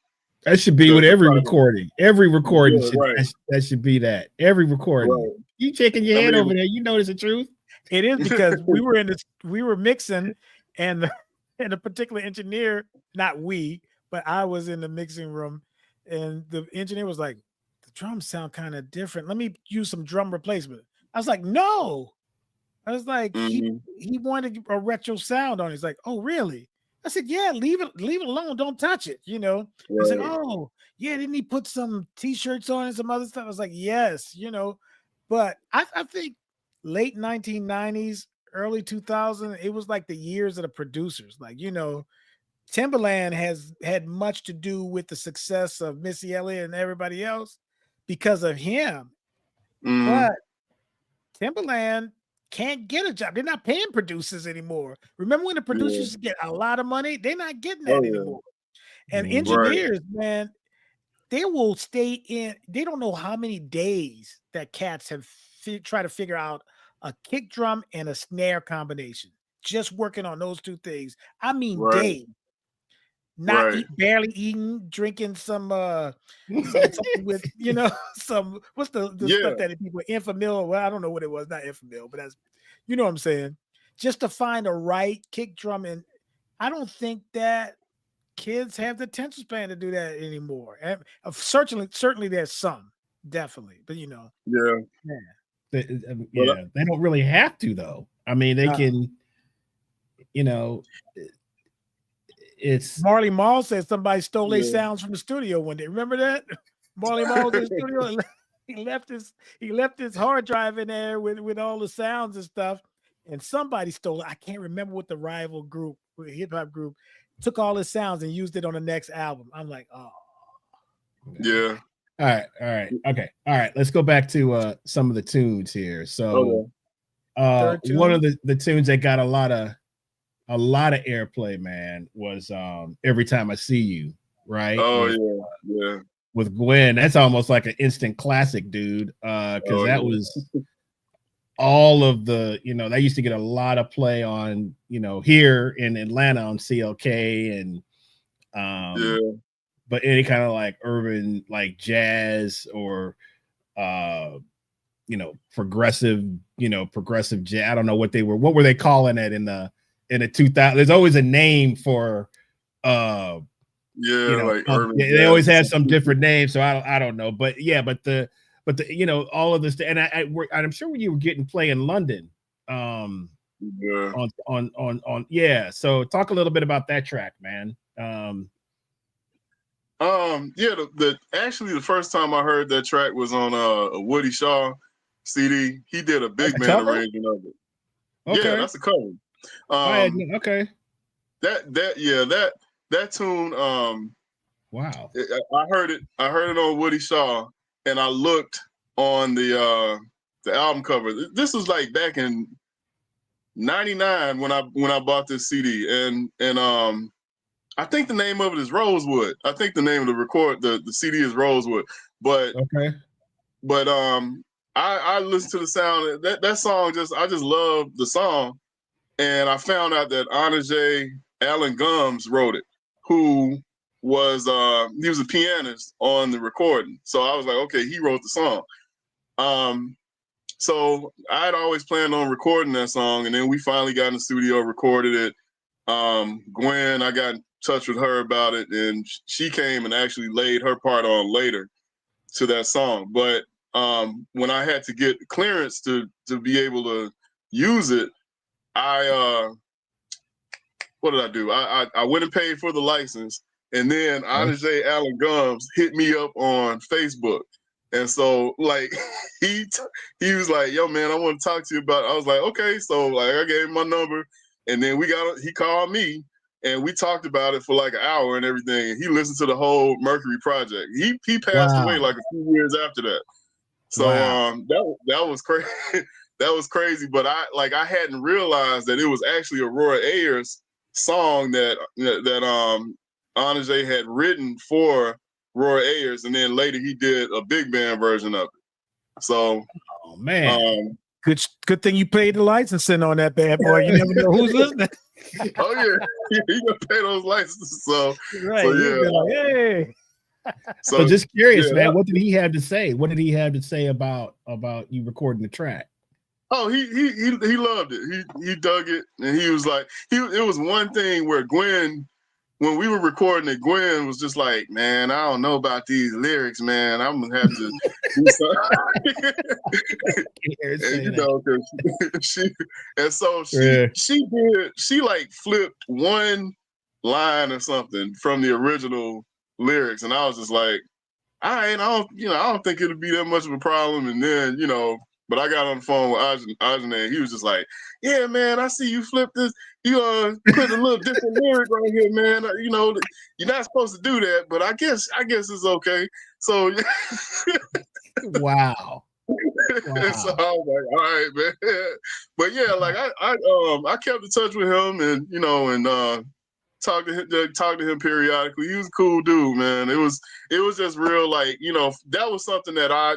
that should be with every recording. Every recording that should be that. Every recording. Right. You shaking your head over there. You notice the truth. It is because we were mixing, and a particular engineer, not we, but I was in the mixing room, and the engineer was like, the drums sound kind of different. Let me use some drum replacement. I was like, no. I was like, he wanted a retro sound on it. He's like, oh, really? I said, yeah, leave it alone. Don't touch it. He's like, oh, yeah, didn't he put some t-shirts on and some other stuff? I was like, yes, but I think late 1990s, early 2000, it was like the years of the producers. Like, Timbaland has had much to do with the success of Missy Elliott and everybody else because of him. But Timbaland can't get a job. They're not paying producers anymore. Remember when the producers get a lot of money? They're not getting that anymore. And engineers, man, they will stay in. They don't know how many days that cats have tried to figure out a kick drum and a snare combination. Just working on those two things. I mean, days. barely eating, drinking some something with, you know, some what's the stuff that people Enfamil. Well, I don't know what it was, not Enfamil, but that's, you know what I'm saying. Just to find a right kick drum, and I don't think that kids have the attention span to do that anymore. And certainly there's some, definitely, but you know, they don't really have to though. I mean, they can, you know. It's Marley Marl said somebody stole their sounds from the studio one day. Remember that? Marley Marl was in the studio. He left his hard drive in there with all the sounds and stuff, and somebody stole it. I can't remember what the rival group, hip hop group, took all his sounds and used it on the next album. I'm like, oh, yeah. All right, okay, all right. Let's go back to some of the tunes here. So, one of the tunes that got a lot of airplay, man, was Every Time I See You, right? Yeah. With Gwen. That's almost like an instant classic, dude. Because that was all of the, you know, that used to get a lot of play on, you know, here in Atlanta on CLK and but any kind of like urban like jazz or you know, progressive jazz. I don't know what were they calling it in the 2000s. There's always a name for you know, like urban they always have some different names, so I don't know, but the you know, all of this, and I'm sure when you were getting play in London, on so talk a little bit about that track, man. Actually the first time I heard that track was on a Woody Shaw CD. He did a big band arrangement of it. Okay. Yeah, that's a cover. Okay. That tune, wow. I heard it on Woody Shaw, and I looked on the album cover. This was like back in '99 when I bought this CD, and I think the name of it is Rosewood. I think the name of the CD is Rosewood. But I listened to the sound. That song I just love the song. And I found out that Anaje Allen Gums wrote it, who was he was a pianist on the recording. So I was like, okay, he wrote the song. So I had always planned on recording that song, and then we finally got in the studio, recorded it. Gwen, I got in touch with her about it, and she came and actually laid her part on later to that song. But when I had to get clearance to be able to use it, what did I do? I went and paid for the license, and then Anaje Allen Gums hit me up on Facebook. And so like he was like, yo man, I want to talk to you about it. I was like, okay. So like I gave him my number, and then he called me, and we talked about it for like an hour and everything. And he listened to the whole Mercury project. He passed away like a few years after that. So that was crazy. That was crazy. But I hadn't realized that it was actually a Roy Ayers song that Anaje had written for Roy Ayers, and then later he did a big band version of it. So, oh man, good thing you paid the licensing on that bad boy. You never know who's listening. Oh yeah, you gonna pay those licenses. So, right. So yeah, like, hey. So just curious, man. What did he have to say? What did he have to say about you recording the track? Oh, he loved it. He dug it, and he was like, it was one thing where Gwen, when we were recording it, Gwen was just like, man, I don't know about these lyrics, man. I'm gonna have to do something. And, you know, she like flipped one line or something from the original lyrics, and I was just like, I don't think it'll be that much of a problem. And then, you know, but I got on the phone with Ajane, and he was just like, yeah, man, I see you flip this. You put a little different lyric right here, man. You know, you're not supposed to do that, but I guess it's okay. So wow. And so I was like, all right, man. But yeah, like I kept in touch with him, and you know, and talk to him periodically. He was a cool dude, man. It was just real, like, you know, that was something that I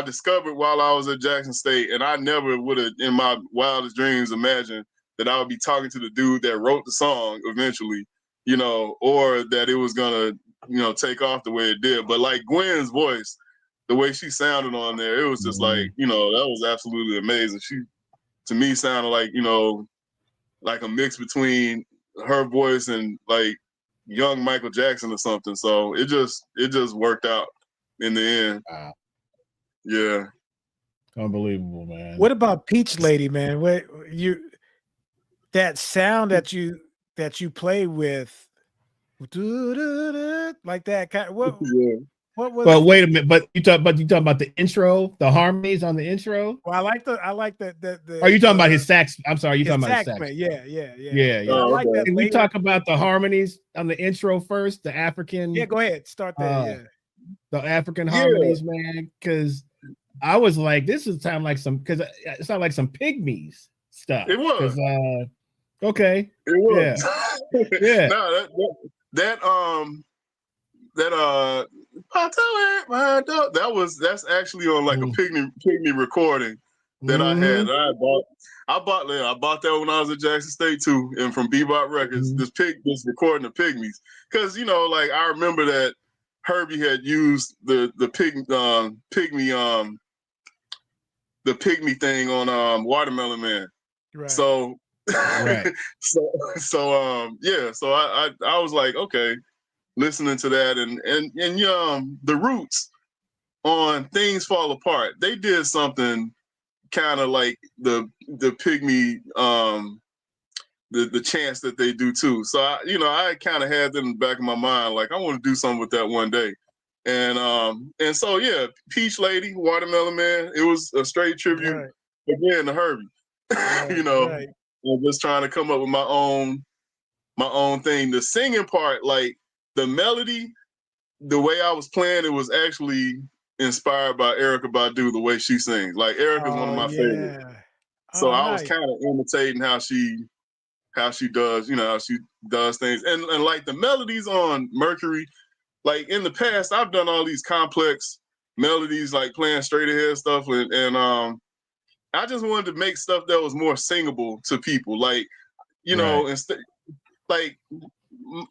discovered while I was at Jackson State, and I never would have in my wildest dreams imagined that I would be talking to the dude that wrote the song eventually, you know, or that it was gonna, you know, take off the way it did. But like Gwen's voice, the way she sounded on there, it was just like, you know, that was absolutely amazing. She, to me, sounded like, you know, like a mix between her voice and like young Michael Jackson or something. So it just worked out in the end. Wow. Yeah. Unbelievable, man. What about Peach Lady, man? What that sound that you play with like that kind of, what was Well, wait a minute, but you talking about the intro, the harmonies on the intro? Well, I like the Are you talking about his sax? I'm sorry, you talking about his sax. Yeah. Oh, I like that. Can we talk about the harmonies on the intro first? The African. Yeah, go ahead. Start there. The African harmonies, man. Because I was like, this is sound like some, because it sounded like some pygmies stuff. It was. Okay. It was. Yeah. No, that's actually on like a pygmy recording that I had. I bought that when I was at Jackson State too, and from Bebop Records, this recording of pygmies. Because, you know, like I remember that Herbie had used the pygmy thing on Watermelon Man. Right. So right. so I was like, okay, listening to that and the Roots on Things Fall Apart, they did something kind of like the pygmy the chants that they do too. So I kind of had that in the back of my mind, like I want to do something with that one day. And so yeah, Peach Lady, Watermelon Man, it was a straight tribute again to Herbie. You know, I'm just trying to come up with my own thing. The singing part, like the melody, the way I was playing, it was actually inspired by Erykah Badu, the way she sings. Like Erykah's one of my favorites. So I was kind of imitating how she does, you know, how she does things. And like the melodies on Mercury, like in the past, I've done all these complex melodies, like playing straight ahead stuff, and I just wanted to make stuff that was more singable to people. Like, you know, like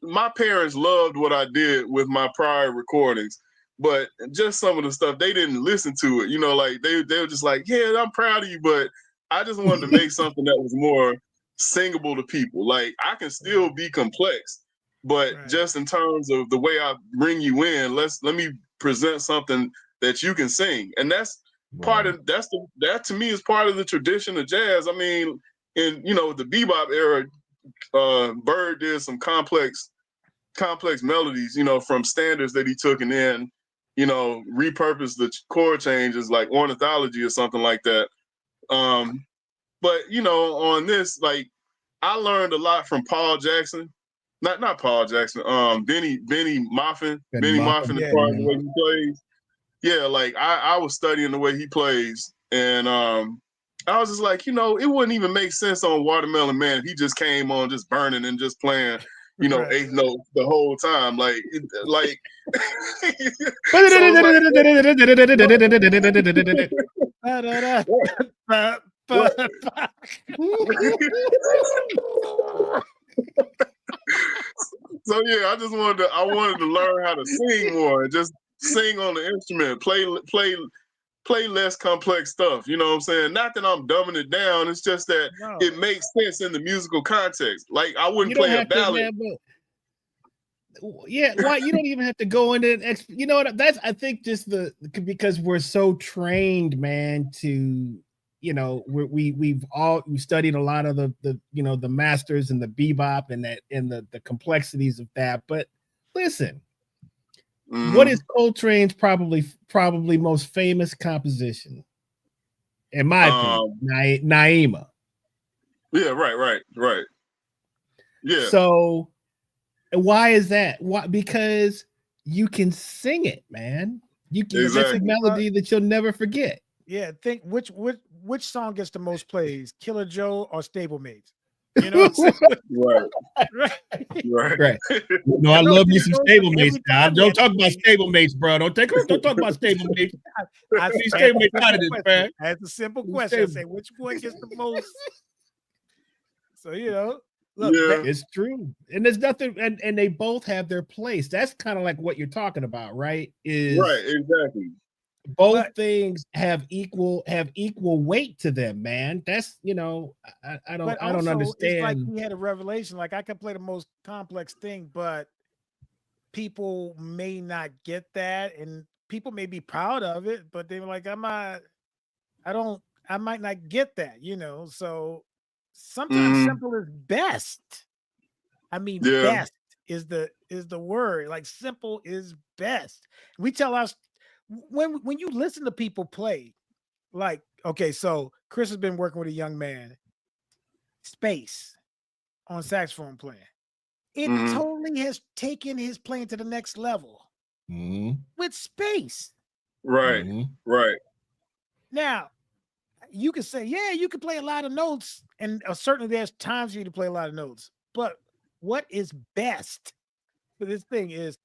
my parents loved what I did with my prior recordings, but just some of the stuff, they didn't listen to it. You know, like they were just like, yeah, I'm proud of you, but I just wanted to make something that was more singable to people. Like I can still be complex, but just in terms of the way I bring you in, let me present something that you can sing. And that's part of that to me is part of the tradition of jazz. I mean, in the bebop era, Bird did some complex melodies, from standards that he took and then, repurposed the chord changes like ornithology or something like that. But on this, like I learned a lot from Paul Jackson. Not Paul Jackson, Benny Moffin. Benny Moffin as far as the way he plays. Yeah, like I was studying the way he plays, and I was just like, it wouldn't even make sense on Watermelon Man if he just came on just burning and just playing, eighth note the whole time. Like So yeah, I wanted to learn how to sing more and just sing on the instrument, play less complex stuff. You know what I'm saying? Not that I'm dumbing it down. It's just that it makes sense in the musical context. Like I wouldn't play a ballad. Why you don't even have to go into it. You know what? That's I think just because we're so trained, man, to we've studied a lot of the masters and the bebop and the complexities of that. But listen, what is Coltrane's probably most famous composition? In my opinion, Naima. Yeah, right. Yeah. So why is that? Why? Because you can sing it, man. You can. That's a melody that you'll never forget. Yeah, think which song gets the most plays, Killer Joe or Stablemates? You know what I'm saying? Right. No, I love me some Stablemates. Now. Don't talk about Stablemates, bro. Don't talk about Stablemates. I see Stablemates out of this, man. That's a simple question. I say which one gets the most. So Look, it's true. And there's nothing, and they both have their place. That's kind of like what you're talking about, right? Right, exactly. Both things have equal weight to them, man. That's I don't understand. It's like he had a revelation. Like I can play the most complex thing, but people may not get that, and people may be proud of it, but they're like, I might not get that, So sometimes simple is best. I mean, best is the word. Like simple is best. We tell us when you listen to people play, like, okay, so Chris has been working with a young man, Space, on saxophone playing. It totally has taken his playing to the next level with Space. Right, right. Now, you can say, yeah, you can play a lot of notes, and certainly there's times for you to play a lot of notes. But what is best for this thing is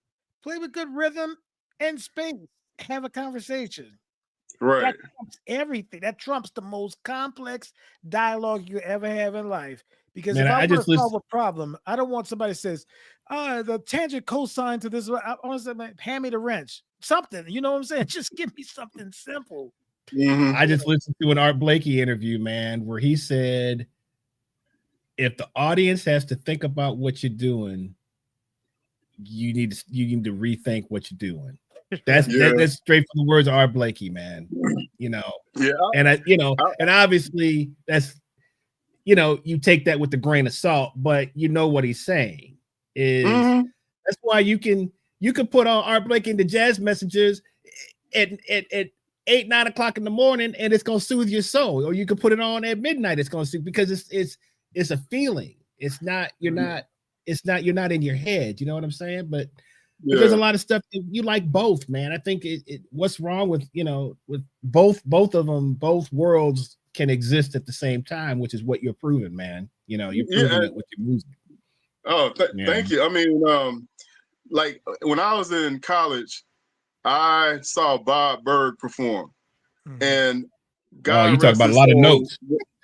play with good rhythm and space. Have a conversation. Right. That trumps everything. That trumps the most complex dialogue you ever have in life. Because if I want to solve a problem, I don't want somebody says, the tangent cosine to this. I want to say, hand me the wrench. Something. You know what I'm saying? Just give me something simple. I just listened to an Art Blakey interview, man, where he said, if the audience has to think about what you're doing, you need to rethink what you're doing. That's straight from the words of Art Blakey, man. And and obviously that's you take that with a grain of salt, but you know what he's saying is that's why you can put on Art Blakey and the Jazz Messengers at 8, 9 o'clock in the morning, and it's gonna soothe your soul. Or you can put it on at midnight, it's gonna soothe, because it's a feeling. It's not you're not in your head. You know what I'm saying? But there's a lot of stuff that you like both, man. I think what's wrong with with both of them, both worlds can exist at the same time, which is what you're proving, man. You're proving it with your music. Oh, thank you. I mean, like when I was in college, I saw Bob Berg perform, and God you talk about a lot of notes.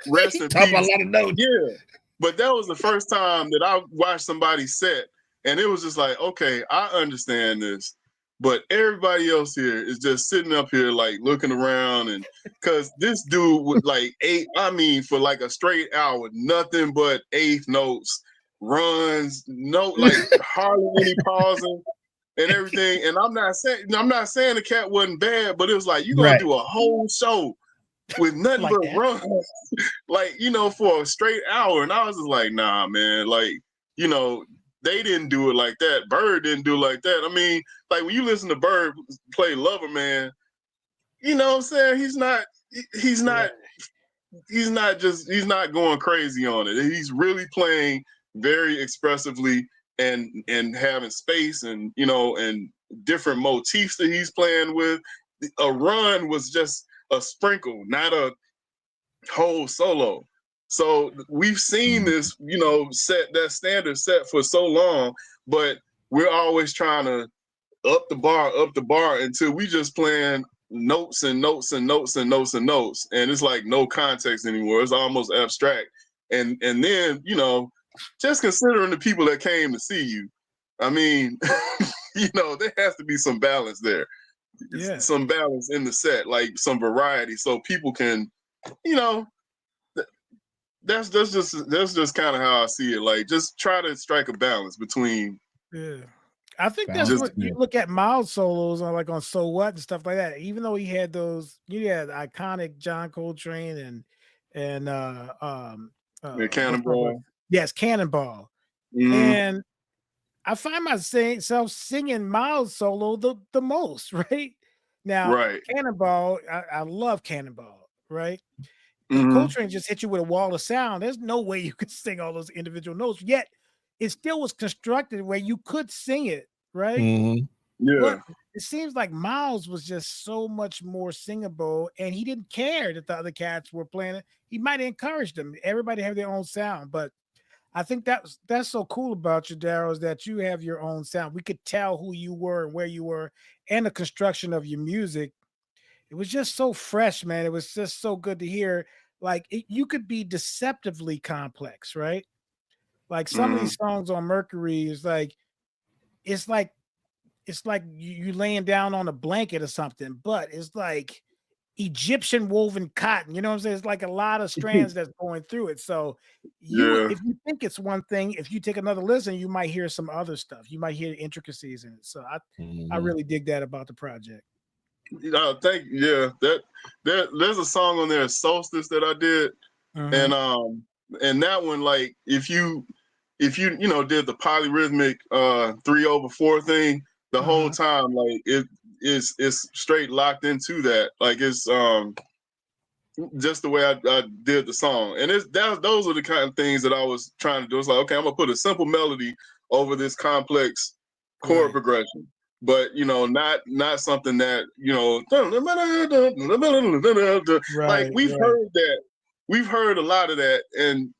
Rest in talk peace. about a lot of notes. Yeah, but that was the first time that I watched somebody set, and it was just like, okay, I understand this, but everybody else here is just sitting up here like looking around, and because this dude would like for like a straight hour, nothing but eighth notes, runs, like hardly any pausing. And everything, and I'm not saying the cat wasn't bad, but it was like you're gonna do a whole show with nothing like but runs, like for a straight hour, and I was just like, nah, man, like they didn't do it like that. Bird didn't do it like that. I mean, like when you listen to Bird play Lover Man, you know what I'm saying? He's not going crazy on it. He's really playing very expressively and having space and and different motifs that he's playing with. A run was just a sprinkle, not a whole solo. So we've seen this, set that standard set for so long, but we're always trying to up the bar until we just playing notes and notes and notes and notes and notes, and it's like no context anymore. It's almost abstract. And then just considering the people that came to see you, I mean, there has to be some balance there. Yeah. Some balance in the set, like some variety, so people can, that's just kind of how I see it. Like, just try to strike a balance between. Yeah, I think that's what you look at Miles solos on, like on So What and stuff like that. Even though he had those, iconic John Coltrane and Cannonball. Yes, Cannonball. And I find myself singing Miles solo the most, right? Now, Cannonball, I love Cannonball, right? Coltrane just hit you with a wall of sound. There's no way you could sing all those individual notes, yet it still was constructed where you could sing it, right? Yeah. But it seems like Miles was just so much more singable, and he didn't care that the other cats were playing it. He might have encouraged them. Everybody have their own sound, but I think that's so cool about you, Darryl, is that you have your own sound. We could tell who you were and where you were, and the construction of your music. It was just so fresh, man. It was just so good to hear. Like you could be deceptively complex, right? Like some of these songs on Mercury is like, it's like you laying down on a blanket or something, but it's like Egyptian woven cotton. You know what I'm saying? It's like a lot of strands that's going through it. So if you think it's one thing, if you take another listen, you might hear some other stuff. You might hear intricacies in it. So I really dig that about the project. There's a song on there, Solstice, that I did. And that one, like, if you did the polyrhythmic 3/4 thing the whole time, like it's straight locked into that. Like it's just the way I did the song. And those are the kind of things that I was trying to do. It's like, okay, I'm gonna put a simple melody over this complex chord progression. But not something that like we've heard a lot of that, and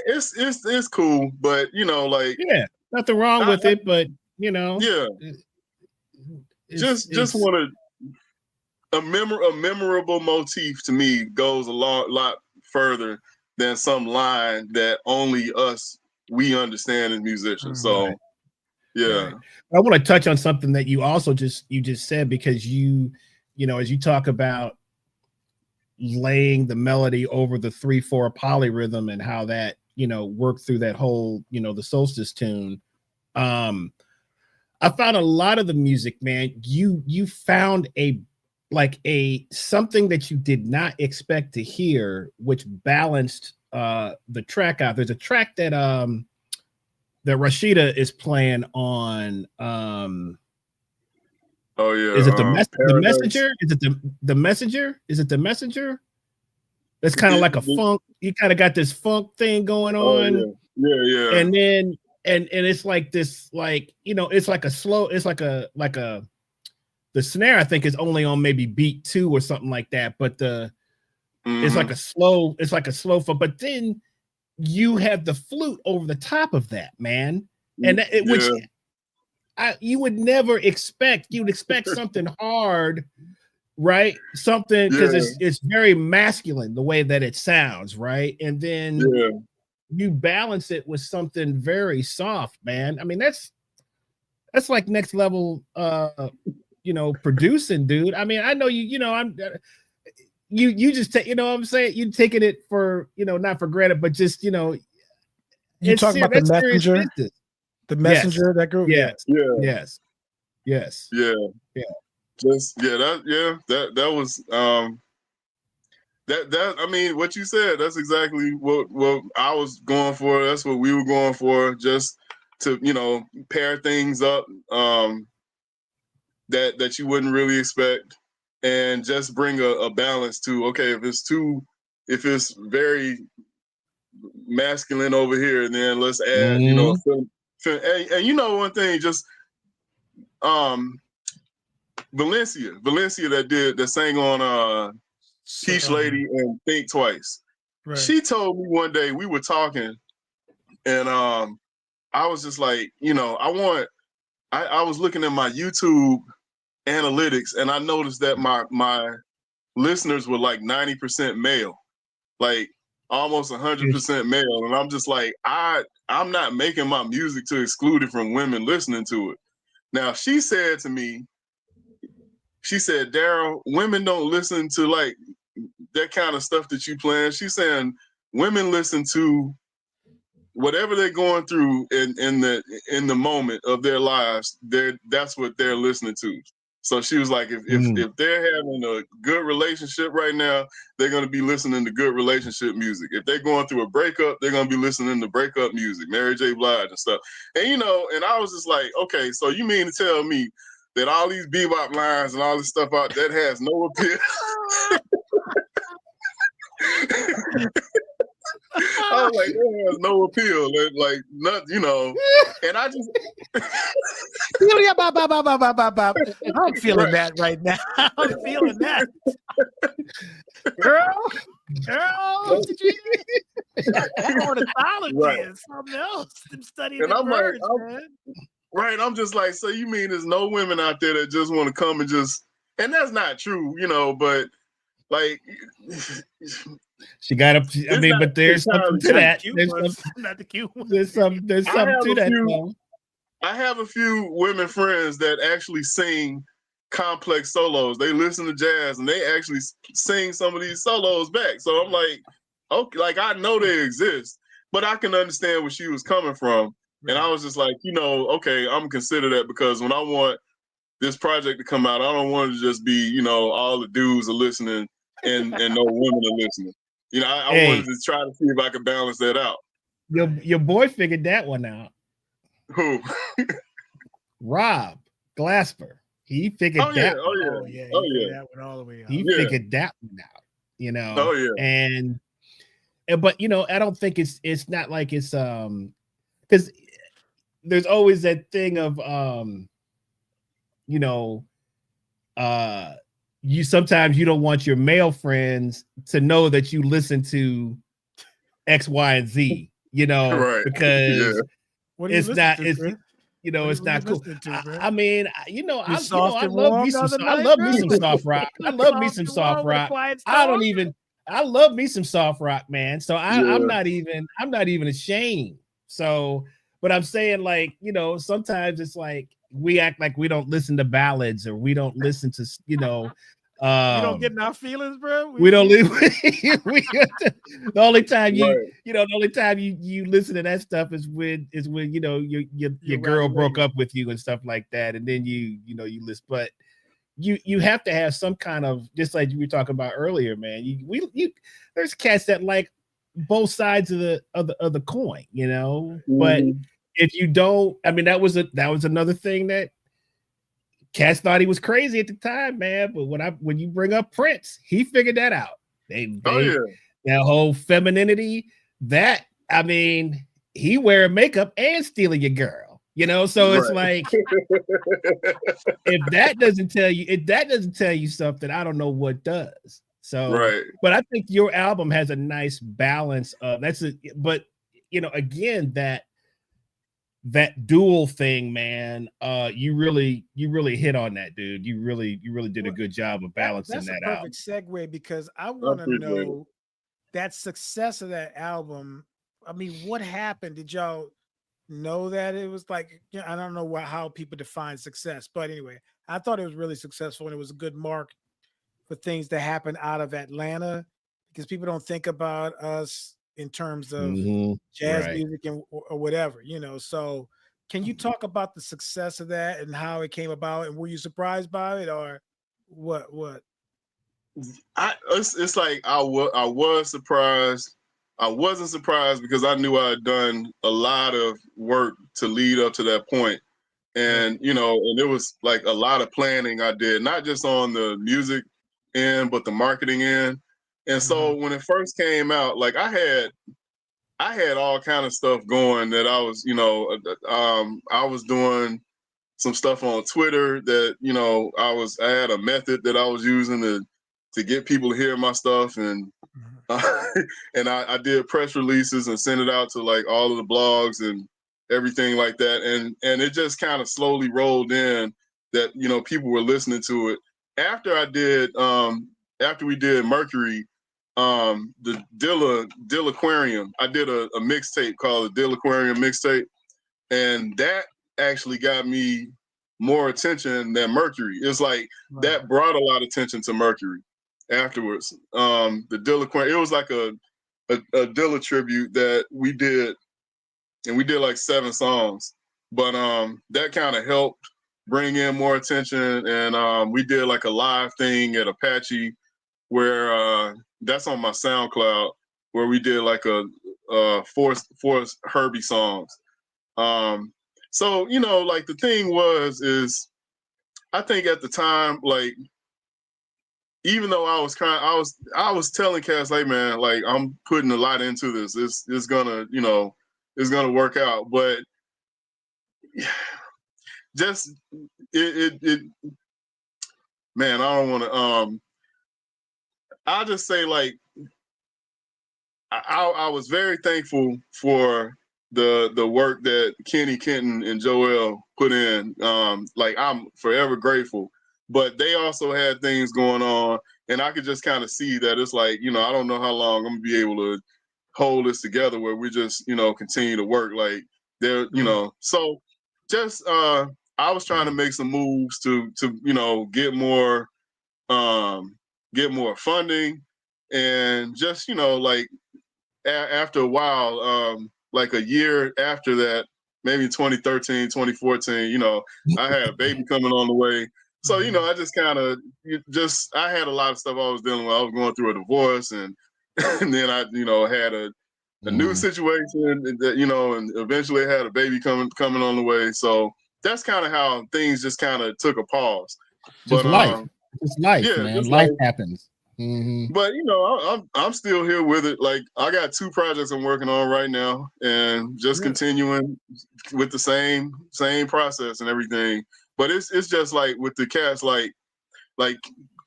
it's cool, but nothing wrong with it, but just wanted a memorable motif. To me, goes a lot further than some line that only we understand as musicians. So I want to touch on something that you also just said, because you as you talk about laying the melody over the 3/4 polyrhythm and how that worked through that whole the Solstice tune. I found a lot of the music, man, you found something that you did not expect to hear, which balanced the track out. There's a track that that Rashida is playing on is it the messenger? Is it the messenger? Is it the messenger? That's kind of like a funk. You kind of got this funk thing going on. Yeah. And then and it's like this, like, it's like a slow, it's like a the snare, I think, is only on maybe beat 2 or something like that. But it's like a slow funk. But then you have the flute over the top of that, man. And which you would never expect. You'd expect something hard, right? Something, because it's very masculine the way that it sounds, right? And then you balance it with something very soft, man. I mean, that's like next level producing, dude. I mean, I know you just take, what I'm saying, you taking it for, not for granted, but just, you talk about the messenger. The messenger, that group. Yes. That was that I mean, what you said, that's exactly what I was going for. That's what we were going for, just to pair things up that you wouldn't really expect, and just bring a balance to, okay, if it's very masculine over here, then let's add and one thing, just Valencia that sang on Peach Lady and Think Twice. Right. She told me one day, we were talking, and I was just like, I was looking at my YouTube analytics, and I noticed that my listeners were like 90% male, like almost 100% male. And I'm just like, I'm not making my music to exclude it from women listening to it. Now, she said to me, Darryl, women don't listen to like that kind of stuff that you playing. She's saying women listen to whatever they're going through in the moment of their lives. That's what they're listening to. So she was like, if they're having a good relationship right now, they're going to be listening to good relationship music. If they're going through a breakup, they're going to be listening to breakup music, Mary J. Blige and stuff. And and I was just like, okay, so you mean to tell me that all these bebop lines and all this stuff out that has no appeal? I was like, it has no appeal, like not, and I just I'm feeling that right now. I'm feeling that. Girl, that ornithology is something else. I'm studying the birds, man. Right, I'm just like, so you mean there's no women out there that just want to come and that's not true, but Like, she got up. I mean, but there's something to that. Not the cute one. There's something to that. Though. I have a few women friends that actually sing complex solos. They listen to jazz and they actually sing some of these solos back. So I'm like, okay, like I know they exist, but I can understand where she was coming from. Right. And I was just like, okay, I'm gonna consider that, because when I want this project to come out, I don't want it to just be, all the dudes are listening and no women are listening. I wanted to try to see if I could balance that out. Your boy figured that one out. Who? Rob Glasper. He figured that. Oh yeah. That one all the way out. He figured that one out. Oh yeah. And but I don't think it's not like it's because there's always that thing of you sometimes you don't want your male friends to know that you listen to X, Y, and Z, right. because it's not, it's Chris? It's not cool. I mean, I love me some soft rock. I love me some soft rock. I love me some soft rock, man. So I'm not even ashamed. So, but I'm saying, like, sometimes it's like we act like we don't listen to ballads, or we don't listen to, we don't get in our feelings, bro. We don't live. The only time you listen to that stuff is when your girl broke up with you and stuff like that, and then you listen. But you have to have some kind of, just like you were talking about earlier, man. There's cats that like both sides of the coin, Mm-hmm. But if you don't, I mean, that was another thing that cats thought he was crazy at the time, man. But when you bring up Prince, he figured that out. That whole femininity, that, I mean, he wearing makeup and stealing your girl, so it's like, if that doesn't tell you something, I don't know what does. So, but I think your album has a nice balance of but again, that dual thing, man, you really hit on that, dude. You really did a good job of balancing that out. That's a perfect segue, because I want to know that success of that album. I mean, what happened? Did y'all know that it was like, I don't know how people define success, but anyway, I thought it was really successful, and it was a good mark for things that happen out of Atlanta, because people don't think about us in terms of jazz music or whatever, So can you talk about the success of that and how it came about, and were you surprised by it, or what? It's like I was surprised. I wasn't surprised because I knew I had done a lot of work to lead up to that point. And, and it was like a lot of planning I did, not just on the music end, but the marketing end. And so when it first came out, like I had all kind of stuff going that I was, I was doing some stuff on Twitter that, I had a method that I was using to get people to hear my stuff. And and I did press releases and sent it out to like all of the blogs and everything like that. And it just kind of slowly rolled in that, people were listening to it. After we did Mercury, the Dill Aquarium, I did a mixtape called the Dill Aquarium mixtape. And that actually got me more attention than Mercury. It's like that brought a lot of attention to Mercury afterwards. The Dill Aquarium, it was like a Dilla tribute that we did, and we did like 7 songs. But that kind of helped bring in more attention. And we did like a live thing at Apache, where that's on my SoundCloud, where we did like a four Herbie songs. So, like the thing is I think at the time, like, even though I was telling cats, like, man, like, I'm putting a lot into this. It's gonna, it's gonna work out. But just it man, I don't want to. I'll just say, like, I was very thankful for the work that Kenny, Kenton, and Joel put in. Like, I'm forever grateful. But they also had things going on, and I could just kind of see that it's like, you know, I don't know how long I'm gonna be able to hold this together where we just, you know, continue to work like there, you know. So just I was trying to make some moves to you know get more funding, and just, you know, like after a while, like a year after that, maybe 2013, 2014, you know, I had a baby coming on the way. So, you know, I just kind of I had a lot of stuff I was dealing with. I was going through a divorce, and and then I, you know, had a new situation that, you know, and eventually I had a baby coming on the way. So that's kind of how things just kind of took a pause. Just But life. Just life, yeah, man. just Life happens. But you know, I'm still here with it. Like I got 2 projects I'm working on right now, and just continuing with the same process and everything. But it's just like with the cats, like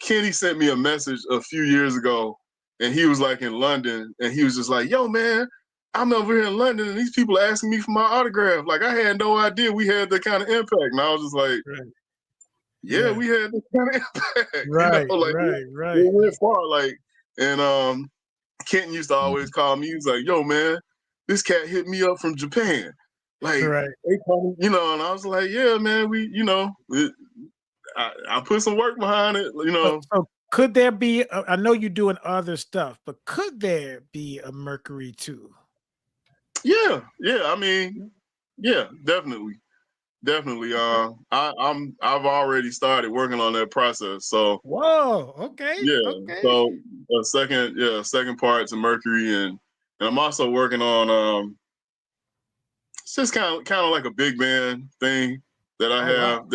Kenny sent me a message a few years ago, and he was like in London, and he was just like, "Yo, man, I'm over here in London, and these people are asking me for my autograph. Like I had no idea we had that kind of impact." And I was just like, yeah, we had this kind of impact. Right, you know, like we went far. Like, and Kenton used to always call me. He was like, "Yo, man, this cat hit me up from Japan." Like, they call me, you know, and I was like, "Yeah, man, we, you know, I put some work behind it, you know." So could there be? I know you're doing other stuff, but could there be a Mercury 2? Yeah. I mean, yeah, definitely. I've already started working on that process. So whoa, okay. So a second part to Mercury, and I'm also working on it's just kind of like a big band thing that I have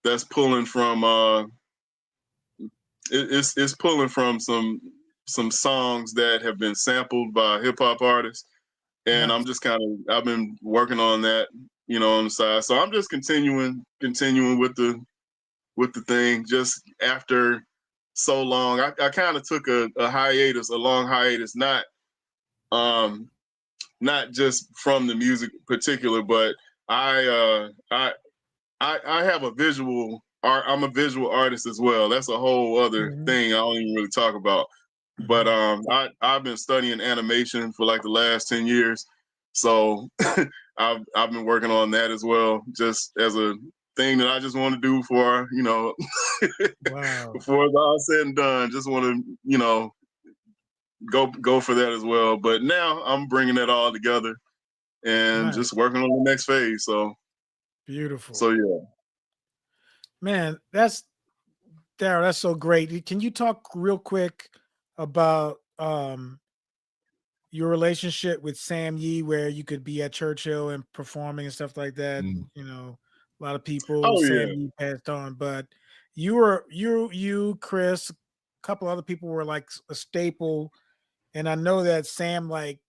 that's pulling from it's pulling from some songs that have been sampled by hip hop artists, and I'm just I've been working on that, you know, on the side. So I'm just continuing with the thing just after so long. I kind of took a hiatus, a long hiatus, not just from the music in particular, but I have a visual art. I'm a visual artist as well. That's a whole other thing I don't even really talk about. But I've been studying animation for like the last 10 years. So I've been working on that as well, just as a thing that I just want to do for, you know, before it's all said and done. Just want to, you know, go for that as well. But now I'm bringing that all together and just working on the next phase. So beautiful. So yeah, man, that's Darryl. That's so great. Can you talk real quick about your relationship with Sam Yee, where you could be at Churchill and performing and stuff like that? You know, a lot of people. Sam Yee passed on, but you, Chris, a couple other people were like a staple. And I know that Sam like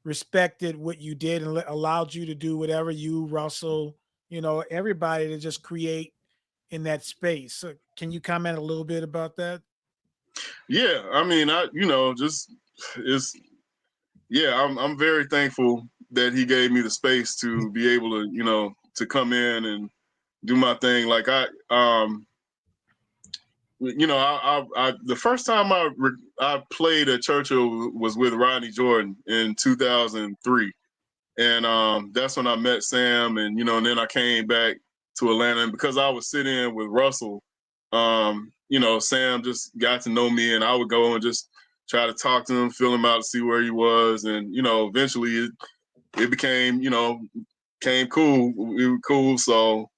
respected what you did and allowed you to do whatever you, Russell, you know, everybody to just create in that space. So can you comment a little bit about that? Yeah, I mean, you know, just I'm very thankful that he gave me the space to be able to, you know, to come in and do my thing. Like you know, I the first time I played at Churchill was with Rodney Jordan in 2003, and that's when I met Sam, and you know, and then I came back to Atlanta, and because I would sit in with Russell, you know, Sam just got to know me, and I would go and just try to talk to him, feel him out, to see where he was, and you know, eventually it became, you know, came cool. We were cool, so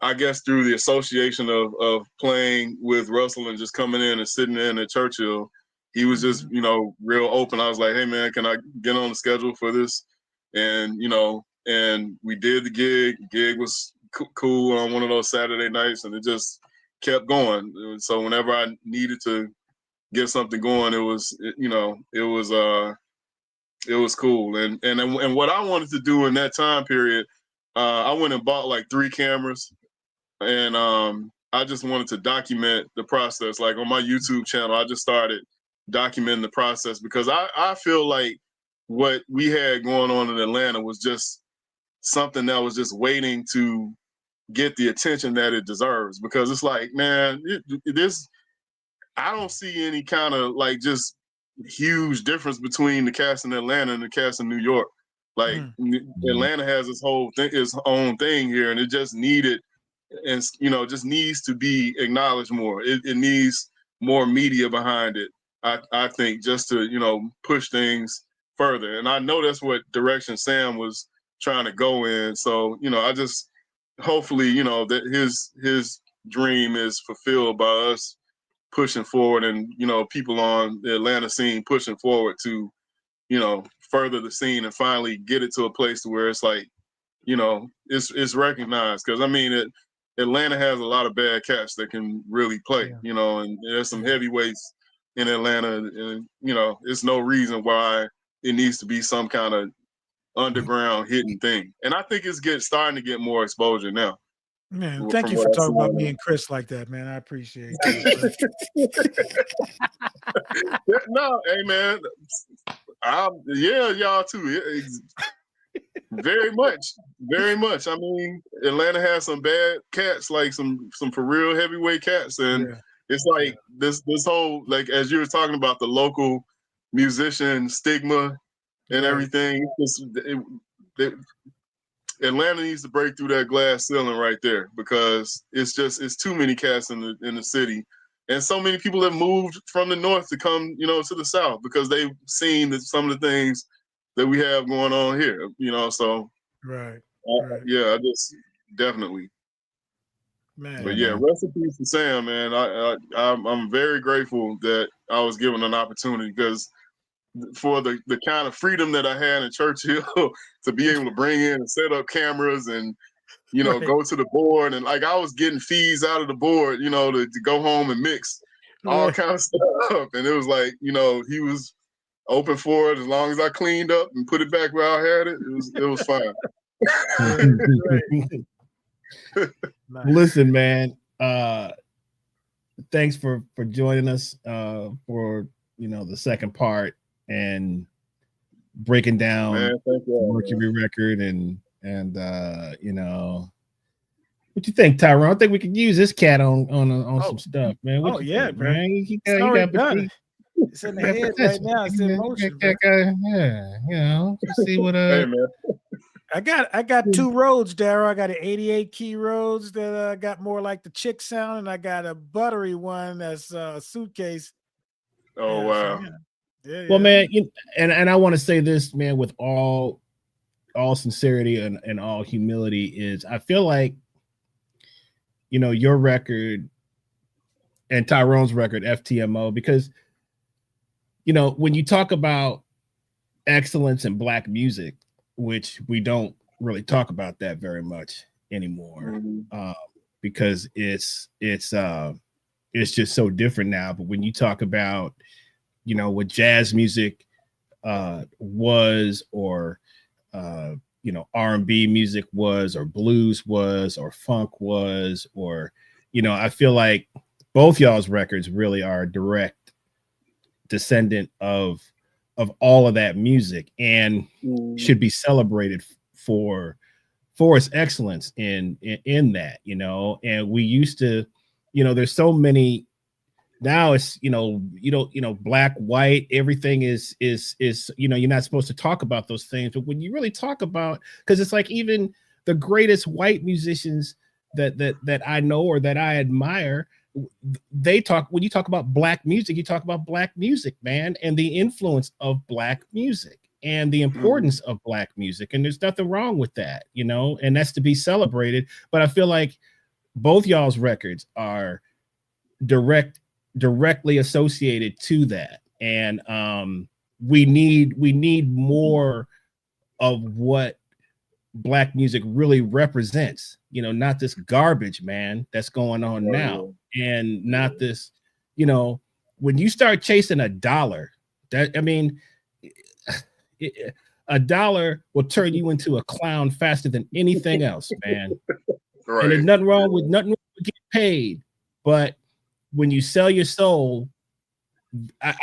I guess through the association of playing with Russell and just coming in and sitting in at Churchill, he was just, you know, real open. I was like, hey man, can I get on the schedule for this? And, you know, and we did the gig. The gig was cool on one of those Saturday nights, and it just kept going. So whenever I needed to get something going, it was, you know, it was cool. And what I wanted to do in that time period, I went and bought like 3 cameras, and I just wanted to document the process. Like on my YouTube channel, I just started documenting the process, because I feel like what we had going on in Atlanta was just something that was just waiting to get the attention that it deserves. Because it's like, man, this I don't see any kind of like just huge difference between the cast in Atlanta and the cast in New York. Like Atlanta has its own thing here, and it just needed, and just needs to be acknowledged more. It needs more media behind it. I think just to push things further, and I know that's what direction Sam was trying to go in. So I just hopefully that his dream is fulfilled by us pushing forward, and people on the Atlanta scene pushing forward to further the scene and finally get it to a place to where it's like it's recognized. Because I mean Atlanta has a lot of bad cats that can really play, and there's some heavyweights in Atlanta, and it's no reason why it needs to be some kind of underground hidden thing. And I think it's starting to get more exposure now. Man, thank you for talking about me and Chris like that, man. I appreciate that. No, hey man, y'all too. Very much. I mean, Atlanta has some bad cats, like some for real heavyweight cats, and it's like this whole, like, as you were talking about the local musician stigma and everything. Atlanta needs to break through that glass ceiling right there, because it's too many cats in the city, and so many people have moved from the north to come to the south because they've seen some of the things that we have going on here. So I just definitely. Man. But yeah, rest in peace to Sam, man. I'm very grateful that I was given an opportunity, because for the kind of freedom that I had in Churchill to be able to bring in and set up cameras and go to the board, and like I was getting fees out of the board, to go home and mix all kind of stuff, and it was like he was open for it as long as I cleaned up and put it back where I had it. It was fine. Listen, man. Thanks for joining us for the second part and breaking down the Mercury record and what you think, Tyrone? I think we could use this cat on some stuff, man. What you think, man? He got it's in the head right now. It's in motion, just see what hey, man. I got two Rhodes, Darryl. I got an 88 key Rhodes that got more like the chick sound, and I got a buttery one that's a suitcase. Oh wow. Well, man, and I want to say this, man, with all sincerity and all humility, is I feel like your record and Tyrone's record, FTMO, because when you talk about excellence in Black music, which we don't really talk about that very much anymore, because it's just so different now. But when you talk about what jazz music was, or R&B music was, or blues was, or funk was, or I feel like both y'all's records really are a direct descendant of all of that music, and should be celebrated for its excellence in that. And we used to, there's so many. Now it's black, white, everything is you're not supposed to talk about those things. But when you really talk about, because it's like even the greatest white musicians that I know or that I admire, when you talk about Black music, you talk about Black music, man, and the influence of Black music and the importance of Black music. And there's nothing wrong with that, and that's to be celebrated. But I feel like both y'all's records are directly associated to that, and we need more of what Black music really represents, not this garbage, man, that's going on now, and not this, when you start chasing a dollar, a dollar will turn you into a clown faster than anything else, man. And there's nothing wrong with getting paid, but when you sell your soul, I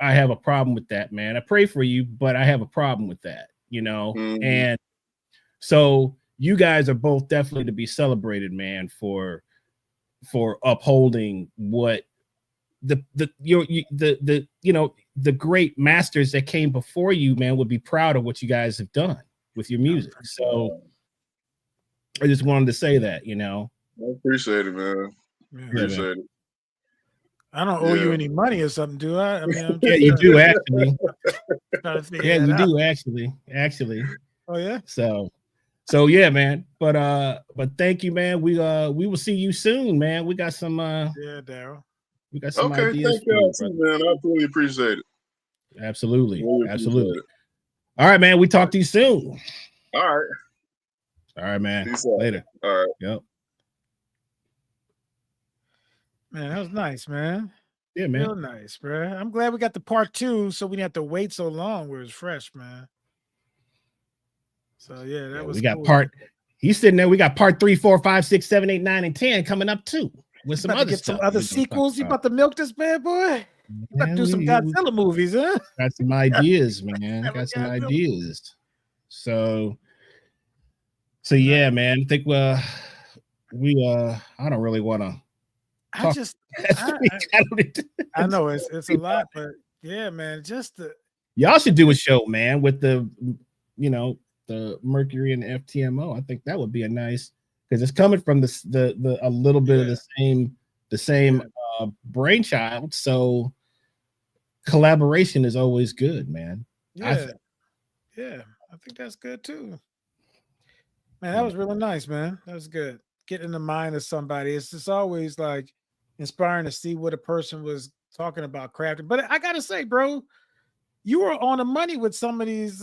have a problem with that, man. I pray for you, but I have a problem with that, and so you guys are both definitely to be celebrated, man, for upholding what the great masters that came before you, man, would be proud of what you guys have done with your music. So I just wanted to say that, I appreciate it, man. Appreciate it. I don't owe you any money or something, do I? I mean, I'm yeah, you do actually. Yeah, you do actually. Oh yeah. So yeah, man. But thank you, man. We will see you soon, man. We got some yeah, Darryl. We got some ideas. Thank you too, man. I really appreciate it. Absolutely. Absolutely. All right, man. We talk to you soon. All right, man. Peace out. Later. All right. Yep. Man, that was nice, man. Yeah, man. Real nice, bro. I'm glad we got the part 2, so we didn't have to wait so long where it's fresh, man. So yeah, that was. We got cool. He's sitting there. We got part 3, 4, 5, 6, 7, 8, 9, and 10 coming up too. With some other stuff. Some other sequels. You about to milk this bad boy? You about to do some Godzilla movies, huh? Got some ideas, man. Got some ideas. So yeah, man. I think we I don't really want to. I know it's a lot, but yeah, man. Y'all should do a show, man, with the the Mercury and the FTMO. I think that would be a nice, because it's coming from the a little bit of the same brainchild. So collaboration is always good, man. Yeah, I think that's good too. Man, that was really nice, man. That was good. Get in the mind of somebody. It's just always like inspiring to see what a person was talking about crafting. But I gotta say, bro, you were on the money with some of these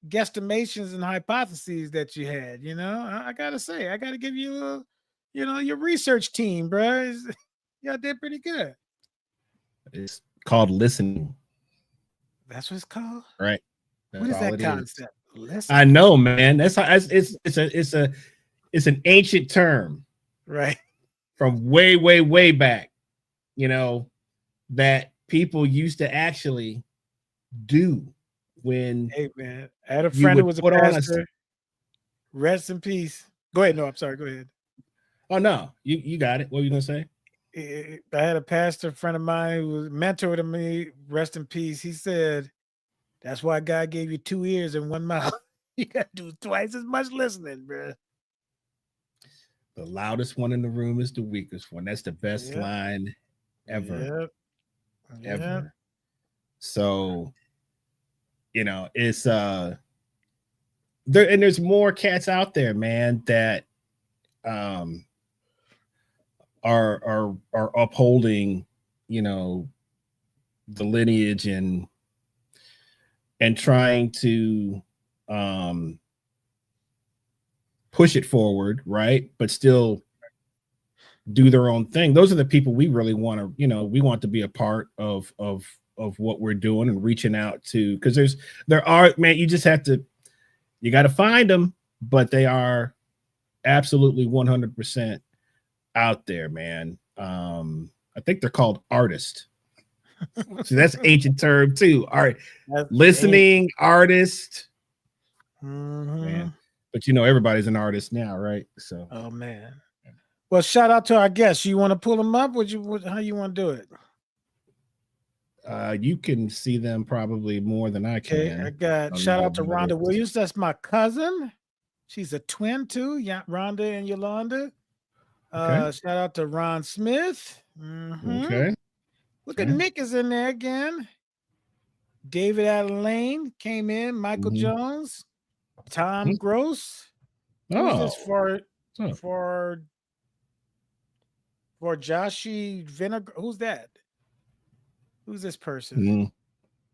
guesstimations and hypotheses that you had. I gotta say, I gotta give you your research team, bro. Y'all did pretty good. It's called listening. That's what it's called, right? What is that concept? Listen. I know, man. It's an ancient term, right? From way back, that people used to actually do when. Hey, man, I had a friend who was a pastor. Rest in peace. Go ahead. No, I'm sorry. Go ahead. Oh no, you got it. What were you gonna say? I had a pastor friend of mine who was mentor to me. Rest in peace. He said, "That's why God gave you 2 ears and 1 mouth. You got to do twice as much listening, bro." The loudest one in the room is the weakest one. That's the best line ever. Ever. So, it's there, and there's more cats out there, man, that are upholding, the lineage and trying to push it forward, right? But still do their own thing. Those are the people we really want to, we want to be a part of what we're doing and reaching out to, because there are, man, you got to find them, but they are absolutely 100% out there, man. I think they're called artists. So that's ancient term too. All right, listening artist. Man. But everybody's an artist now, right? So. Oh man. Well, shout out to our guests. You want to pull them up? How you want to do it? You can see them probably more than I can. Okay, I got shout out to Rhonda Williams. That's my cousin. She's a twin too. Yeah, Rhonda and Yolanda. Shout out to Ron Smith. Okay. Look at Nick is in there again. David Allen Lane came in. Michael Jones. Tom Gross. Who's this for Joshi Vinegar? Who's that? Who's this person?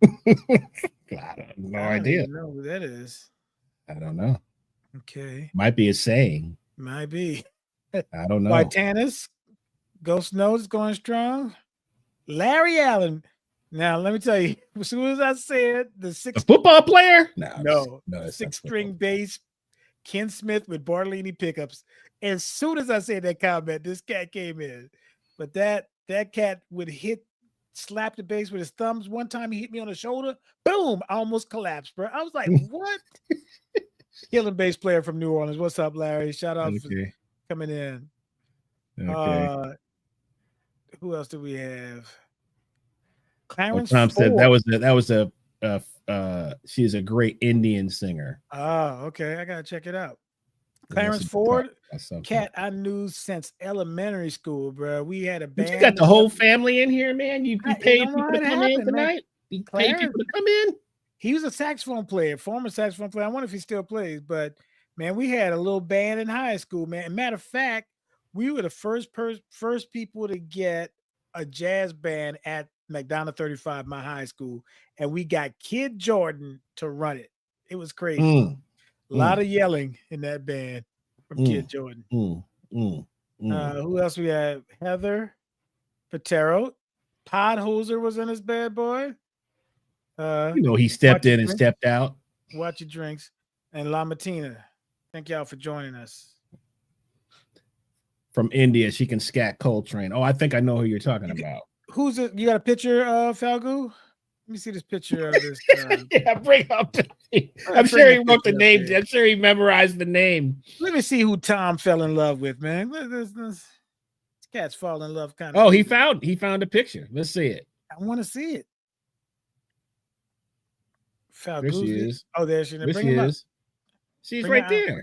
I have no idea. I don't know who that is. I don't know. Okay. Might be a saying. Might be. I don't know. Vitanis. Ghost Notes going strong. Larry Allen. Now, let me tell you, as soon as I said the football player? No, 6-string bass, Ken Smith with Bartolini pickups. As soon as I said that comment, this cat came in. But that cat would slap the bass with his thumbs. One time he hit me on the shoulder. Boom! I almost collapsed, bro. I was like, what? Killing bass player from New Orleans. What's up, Larry? Shout out for coming in. Okay. Who else do we have? Clarence Tom Ford. said that was a she's a great Indian singer. Oh, okay. I gotta check it out. Clarence Ford, cat I knew since elementary school, bro. We had a band. But you got the whole family in here, man. You paid people to come in tonight. You paid people to come in. He was a saxophone player, former saxophone player. I wonder if he still plays, but man, we had a little band in high school, man. Matter of fact, we were the first people to get a jazz band at McDonough 35, my high school, and we got Kid Jordan to run it. It was crazy. A lot of yelling in that band from Kid Jordan. Who else we had? Heather Patero. Podhoser was in his bad boy. He stepped in and stepped out. Watch your drinks. And La Matina. Thank y'all for joining us. From India, she can scat Coltrane. Oh, I think I know who you're talking about. Who's it? You got a picture of Falgu? Let me see this picture of this. Yeah, bring up. I'm sure he wrote the name. I'm sure he memorized the name. Let me see who Tom fell in love with, man. This cat's fall in love kind of. Oh, he found a picture. Let's see it. I want to see it. Falgu. There she is. Oh, there she is. There she is. She's right there.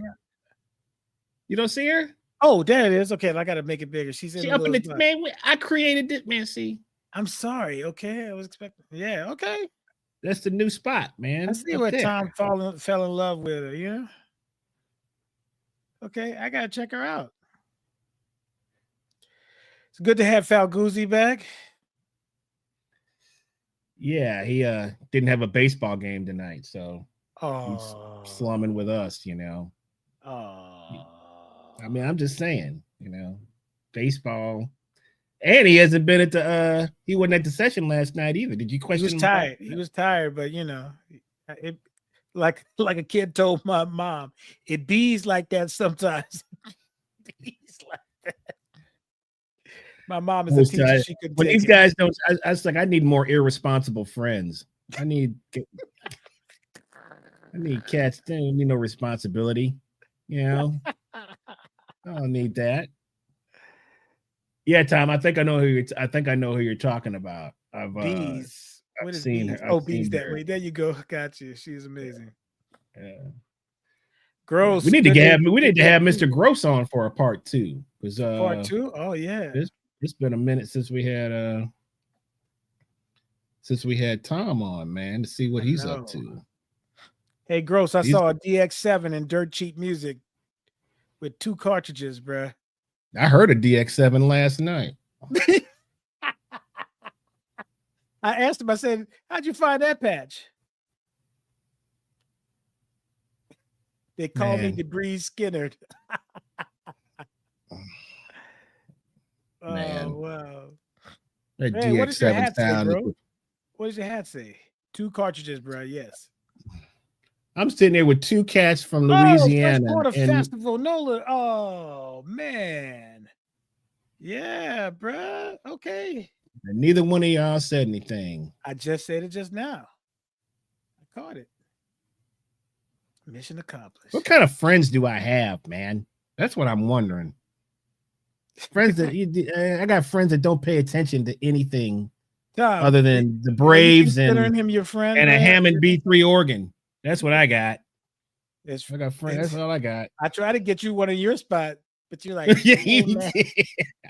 You don't see her? Oh, there it is. Okay, I got to make it bigger. She's in up in the man. I created it, man. See. I'm sorry. Okay, I was expecting. Yeah. Okay. That's the new spot, man. I see where Tom fell in love with her. Yeah. Okay, I gotta check her out. It's good to have Falguzzi back. Yeah, he didn't have a baseball game tonight, so he's slumming with us, I mean, I'm just saying, baseball. And he hasn't been at the he wasn't at the session last night either. Did you question him? He was tired. He was tired, but it like a kid told my mom, it bees like that sometimes. Bees like that. My mom is a teacher. She could when these guys don't, I was like, I need more irresponsible friends. I need cats. They don't need no responsibility. I don't need that. Yeah, Tom. I think I know who you're talking about. Bees. I've seen her. Oh, Bees that way. There you go. Got you. She's amazing. Yeah. Gross. We need to have Mr. Gross on for a part 2. Part 2? Oh yeah. It's been a minute since we had Tom on, man, to see what he's up to. Hey, Gross, I saw a DX7 in Dirt Cheap Music with 2 cartridges, bruh. I heard a DX7 last night. I asked him, I said, how'd you find that patch? They call me Debris Skinner. Man. Oh, wow. That DX7 sound. What does your hat say? 2 cartridges, bro. Yes. I'm sitting there with 2 cats from Louisiana. Festival, Nola. Oh, man. Yeah, bro. Okay. And neither one of y'all said anything. I just said it just now. I caught it. Mission accomplished. What kind of friends do I have, man? That's what I'm wondering. Friends that I got friends that don't pay attention to anything other than the Braves and him your friend, and a Hammond B3 organ. That's what I got. I got friends. That's all I got. I try to get you one of your spot, but you're like, yeah, you did.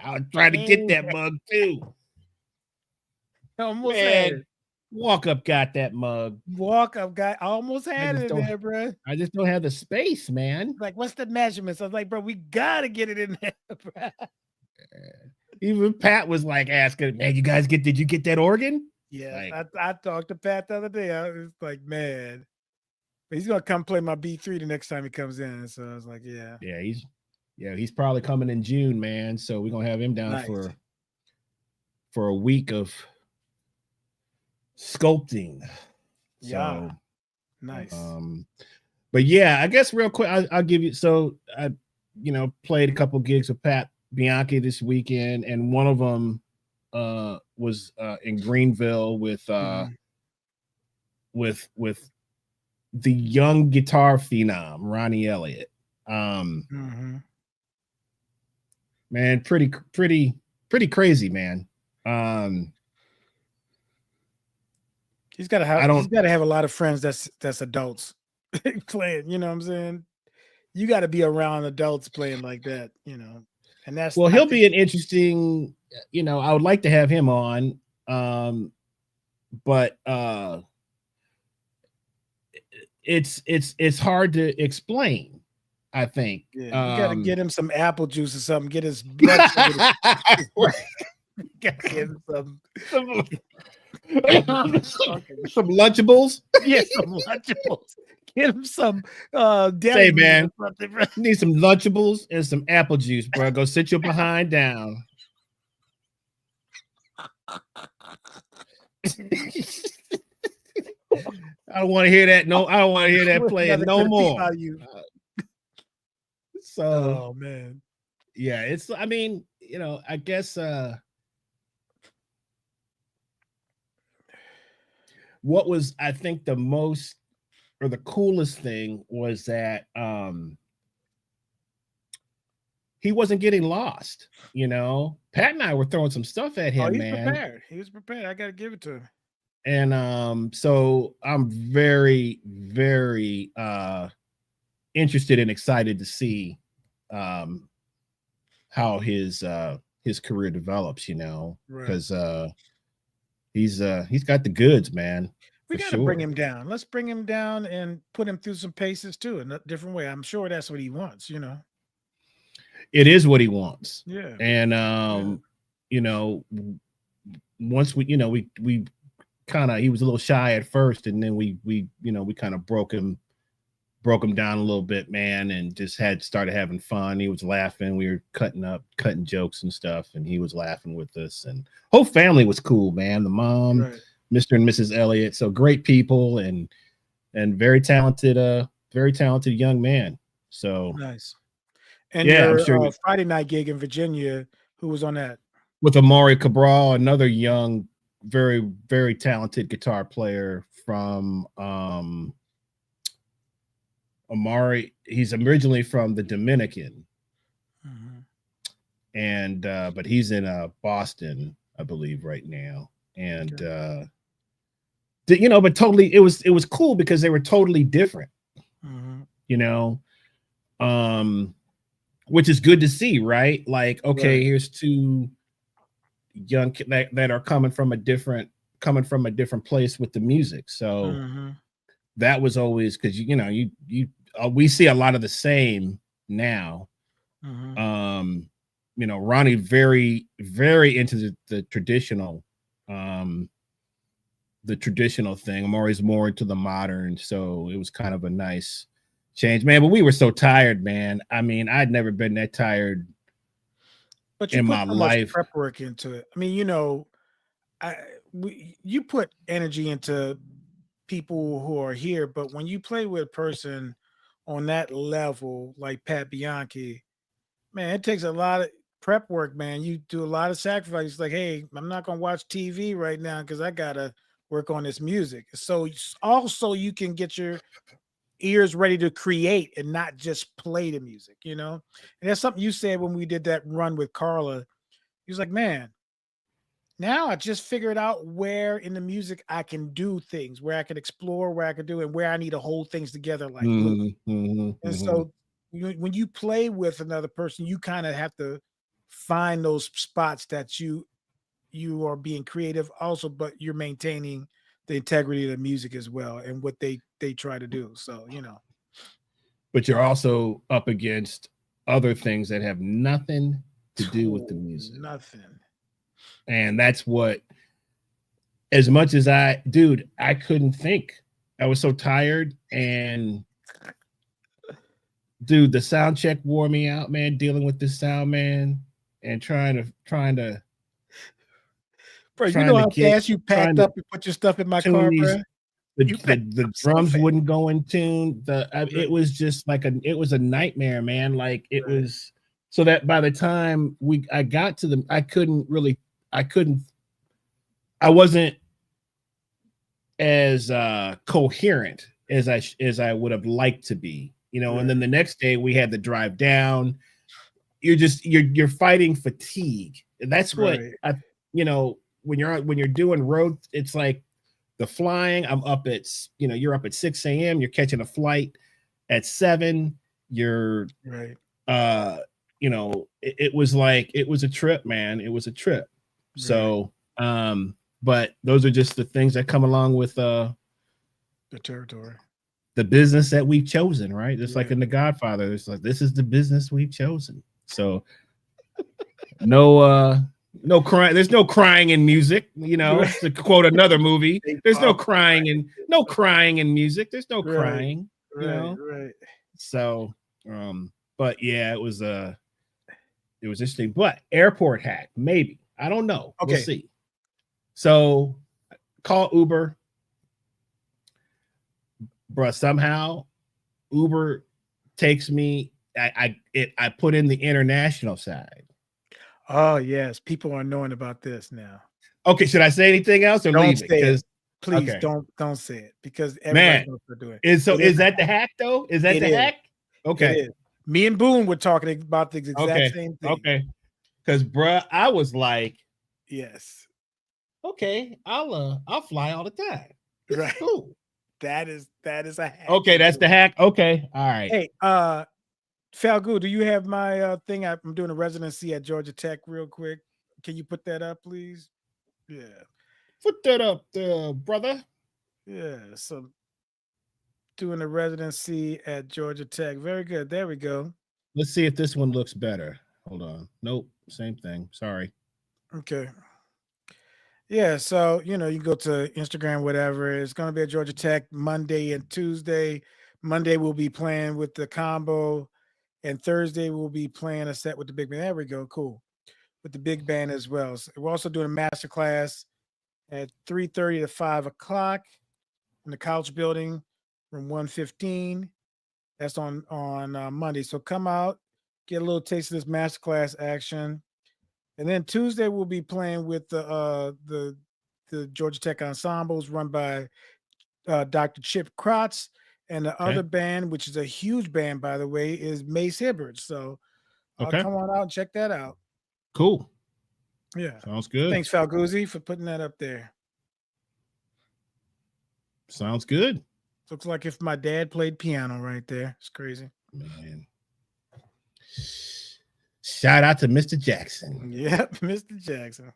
I was trying to get that mug too. Almost had it. Walk Up got that mug. Walk Up got almost had it in there, bro. I just don't have the space, man. Like, what's the measurements? I was like, bro, we gotta get it in there, bro. Even Pat was like asking, man, did you get that organ? Yeah, like, I talked to Pat the other day. I was like, man, he's gonna come play my B3 the next time he comes in. So I was like, yeah. He's probably coming in June, man. So we're gonna have him down for a week of sculpting. Yeah. So nice. But yeah, I guess real quick, I'll give you. So I, played a couple gigs with Pat Bianchi this weekend, and one of them was in Greenville with the young guitar phenom Ronnie Elliott. Man, pretty crazy, man. He's got to have a lot of friends that's adults playing. You know what I'm saying? You got to be around adults playing like that. You know, and that's well. He'll be an interesting. You know, I would like to have him on, but it's hard to explain. I think. Yeah, you got to get him some apple juice or something. Get his blood sugar. Get him some Lunchables. Yeah, some Lunchables. Get him some Say, man, you need some Lunchables and some apple juice, bro. Go sit your behind down. I don't want to hear that. No, I don't want to hear that playing no more. So, oh man, yeah, it's. I mean, you know, I guess what was I think the most or the coolest thing was that he wasn't getting lost. You know, Pat and I were throwing some stuff at him. Prepared. He was prepared. I got to give it to him. And so I'm very, very interested and excited to see how his career develops, you know, because he's got the goods, man. We got to bring him down. Let's bring him down and put him through some paces too in a different way. I'm sure that's what he wants, you know. It is what he wants. Yeah. And you know, once we, you know, we kind of, he was a little shy at first, and then we you know, we kind of broke him down a little bit, man, and just started having fun. He was laughing. We were cutting jokes and stuff, and he was laughing with us. And whole family was cool, man. The mom, Mr. and Mrs. Elliott, so great people, and very talented young man. So nice. And yeah, I'm sure Friday night gig in Virginia, who was on that? With Amari Cabral, another young, very, very talented guitar player from Amari. He's originally from the Dominican, and but he's in Boston, I believe, right now. And you know, but totally, it was cool because they were totally different. You know, which is good to see, right? Like, okay, here's two young kids that are coming from a different place with the music. So that was always, because you know, we see a lot of the same now. You know, Ronnie very, very into the traditional thing. Amari's more into the modern, so it was kind of a nice change, man. But we were so tired, man. I mean, I'd never been that tired in my life. Prep work into it. I mean, you know, you put energy into people who are here, but when you play with a person on that level like Pat Bianchi, man, it takes a lot of prep work, man. You do a lot of sacrifices. Like, hey, I'm not gonna watch TV right now because I gotta work on this music. So also you can get your ears ready to create and not just play the music, you know. And that's something you said when we did that run with Carla. He was like, man, now I just figured out where in the music I can do things, where I can explore, where I can do, and where I need to hold things together like glue. And so when you play with another person, you kind of have to find those spots that you are being creative also, but you're maintaining the integrity of the music as well and what they try to do. So, you know, but you're also up against other things that have nothing to do with the music. Nothing. And that's what, as much as I couldn't think. I was so tired, and dude, the sound check wore me out, man, dealing with this sound man and trying to bro, you know how fast you packed up and put your stuff in my car, bro? The drums wouldn't go in tune. It was just like it was a nightmare, man. Like it was, so that by the time I got to them, I wasn't as coherent as I would have liked to be, you know. And then the next day we had to drive down. You're fighting fatigue. And that's what you know, when you're doing road, it's like the flying. I'm up at, you know, you're up at 6 a.m. You're catching a flight at 7. You're right. You know, it was like, it was a trip, man. It was a trip. Right. So, but those are just the things that come along with the territory, the business that we've chosen, right? Just like in The Godfather, it's like, this is the business we've chosen. So no crying. There's no crying in music, you know, to quote another movie. There's no crying in music. There's no crying, you know? Right. So, but yeah, it was interesting. But airport hack, maybe. I don't know. Okay. We'll see. So call Uber. Bruh, somehow Uber takes me. I put in the international side. Oh yes, people are knowing about this now. Okay, should I say anything else or don't leave it? Because please don't say it, because everybody knows what they're doing. Is that the hack though? Is that the hack? Okay. It is. Me and Boone were talking about the exact same thing. Okay. Because bruh, I was like, yes. Okay, I'll fly all the time. Right. Cool. That is a hack. Okay, that's the hack. Okay. All right. Hey, Falgu, do you have my thing? I'm doing a residency at Georgia Tech real quick. Can you put that up, please? Yeah. Put that up there, brother. Yeah. So doing a residency at Georgia Tech. Very good. There we go. Let's see if this one looks better. Hold on. Nope. Same thing. Sorry. Okay. Yeah, so you know, you go to Instagram, whatever. It's going to be at Georgia Tech Monday and Tuesday. Monday we'll be playing with the combo, and Thursday we'll be playing a set with the big band. There we go, cool, with the big band as well. So we're also doing a master class at 3:30 to 5 o'clock in the Couch Building, room 115. That's on Monday. So come out, get a little taste of this master class action. And then Tuesday we'll be playing with the Georgia Tech ensembles run by Dr. Chip Krotz, and the other band, which is a huge band, by the way, is Mace Hibbert. So come on out and check that out. Cool. Yeah. Sounds good. Thanks, Falguzzi, for putting that up there. Sounds good. Looks like if my dad played piano right there. It's crazy. Man. Shout out to Mr. Jackson. Yep, Mr. Jackson.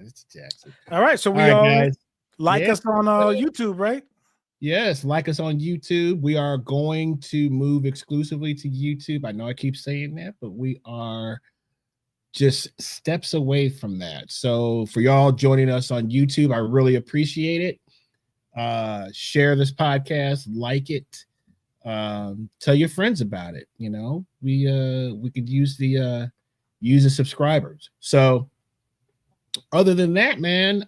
Mr. Jackson. All right, so we all guys. Like us on YouTube, right? Yes, like us on YouTube. We are going to move exclusively to YouTube. I know I keep saying that, but we are just steps away from that. So for y'all joining us on YouTube, I really appreciate it. Share this podcast, like it. Tell your friends about it. You know, we could use the subscribers. So other than that, man,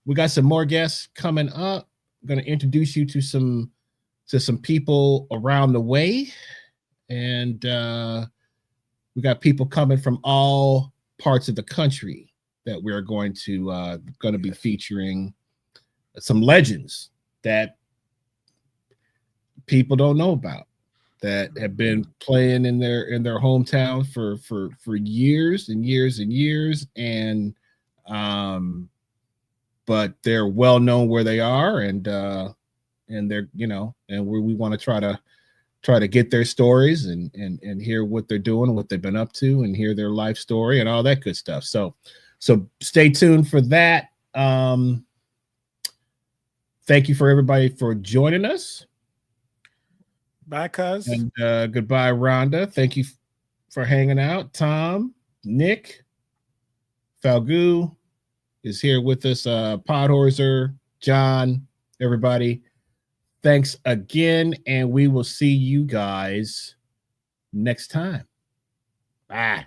we got some more guests coming up. I'm going to introduce you to some people around the way, and we got people coming from all parts of the country that we're going to be featuring. Some legends that people don't know about, that have been playing in their hometown for years and years and years, and but they're well known where they are, and they're, you know, and we want to try to get their stories and hear what they're doing, what they've been up to, and hear their life story and all that good stuff. So stay tuned for that. Thank you for everybody for joining us. Bye, cuz. And goodbye, Rhonda. Thank you for hanging out. Tom, Nick, Falgu is here with us. Podhorser, John, everybody. Thanks again, and we will see you guys next time. Bye.